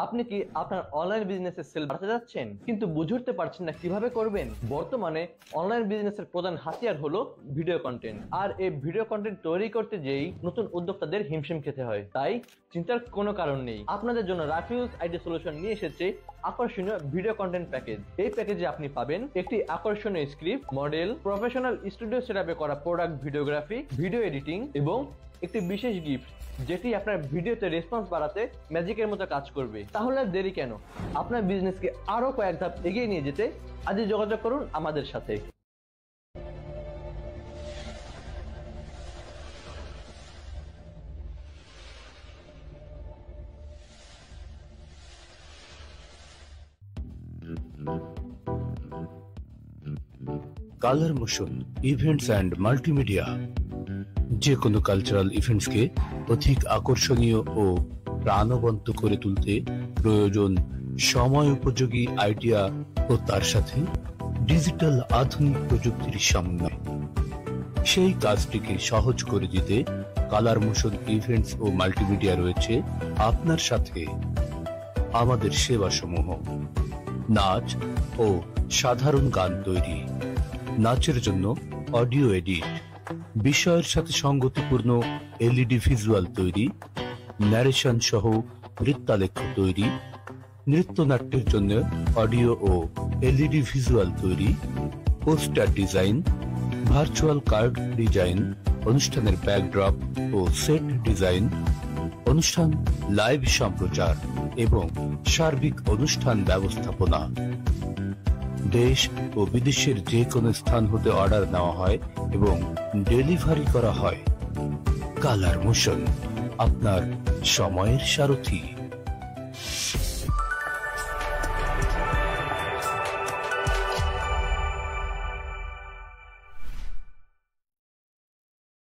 আপনি কি আপনার অনলাইন বিজনেসের সেল বাড়াতে যাচ্ছেন কিন্তু বুঝে উঠতে পারছেন না কিভাবে করবেন? বর্তমানে অনলাইন বিজনেসের প্রধান হাতিয়ার হলো ভিডিও কন্টেন্ট। আর এই ভিডিও কন্টেন্ট তৈরি করতে যেই নতুন উদ্যোক্তাদের হিমশিম খেতে হয়। তাই চিন্তার কোনো কারণ নেই, আপনাদের জন্য রাফিউজ আইটি সলিউশন নিয়ে এসেছে আকর্ষণীয় ভিডিও কন্টেন্ট প্যাকেজ। এই প্যাকেজে আপনি পাবেন একটি আকর্ষণীয় স্ক্রিপ্ট, মডেল, প্রফেশনাল স্টুডিও সেটআপে করা প্রোডাক্ট ভিডিওগ্রাফি, ভিডিও এডিটিং এবং একটি বিশেষ গিফট যেটি আপনার ভিডিওতে রেসপন্স বাড়াতে ম্যাজিকের মতো কাজ করবে। তাহলে দেরি কেন? আপনার বিজনেসকে আরো কয়েক ধাপ এগিয়ে নিয়ে যেতে আজই যোগাযোগ করুন আমাদের সাথে। Colour motion events and multimedia যে কোনো কালচারাল ইভেন্টসকে অধিক আকর্ষণীয় ও প্রাণবন্ত করে তুলতে প্রয়োজন সময় উপযোগী আইডিয়া ও তার সাথে ডিজিটাল আধুনিক প্রযুক্তির সমন্বয়। সেই কাজটিকে সহজ করে দিতে কালার মোশন ইভেন্টস ও মাল্টিমিডিয়া রয়েছে আপনার সাথে। আমাদের সেবাসমূহ: নাচ ও সাধারণ গান তৈরি, নাচের জন্য অডিও এডিট, বিষয়ের সাথে সঙ্গতিপূর্ণ এলইডি ভিজুয়াল তৈরি, ন্যারেশন সহ নৃত্যালেখ্য তৈরি, নৃত্যনাট্যের জন্য অডিও ও এলইডি ভিজুয়াল তৈরি, poster design, virtual card design, অনুষ্ঠানের ব্যাকড্রপ ও সেট ডিজাইন, অনুষ্ঠান লাইভ সম্প্রচার এবং সার্বিক অনুষ্ঠান ব্যবস্থাপনা। দেশ ও বিদেশের যে কোনো স্থান হতে অর্ডার নেওয়া হয় এবং ডেলিভারি করা হয়। কালার মোশন, আপনার সময়ের সারথি।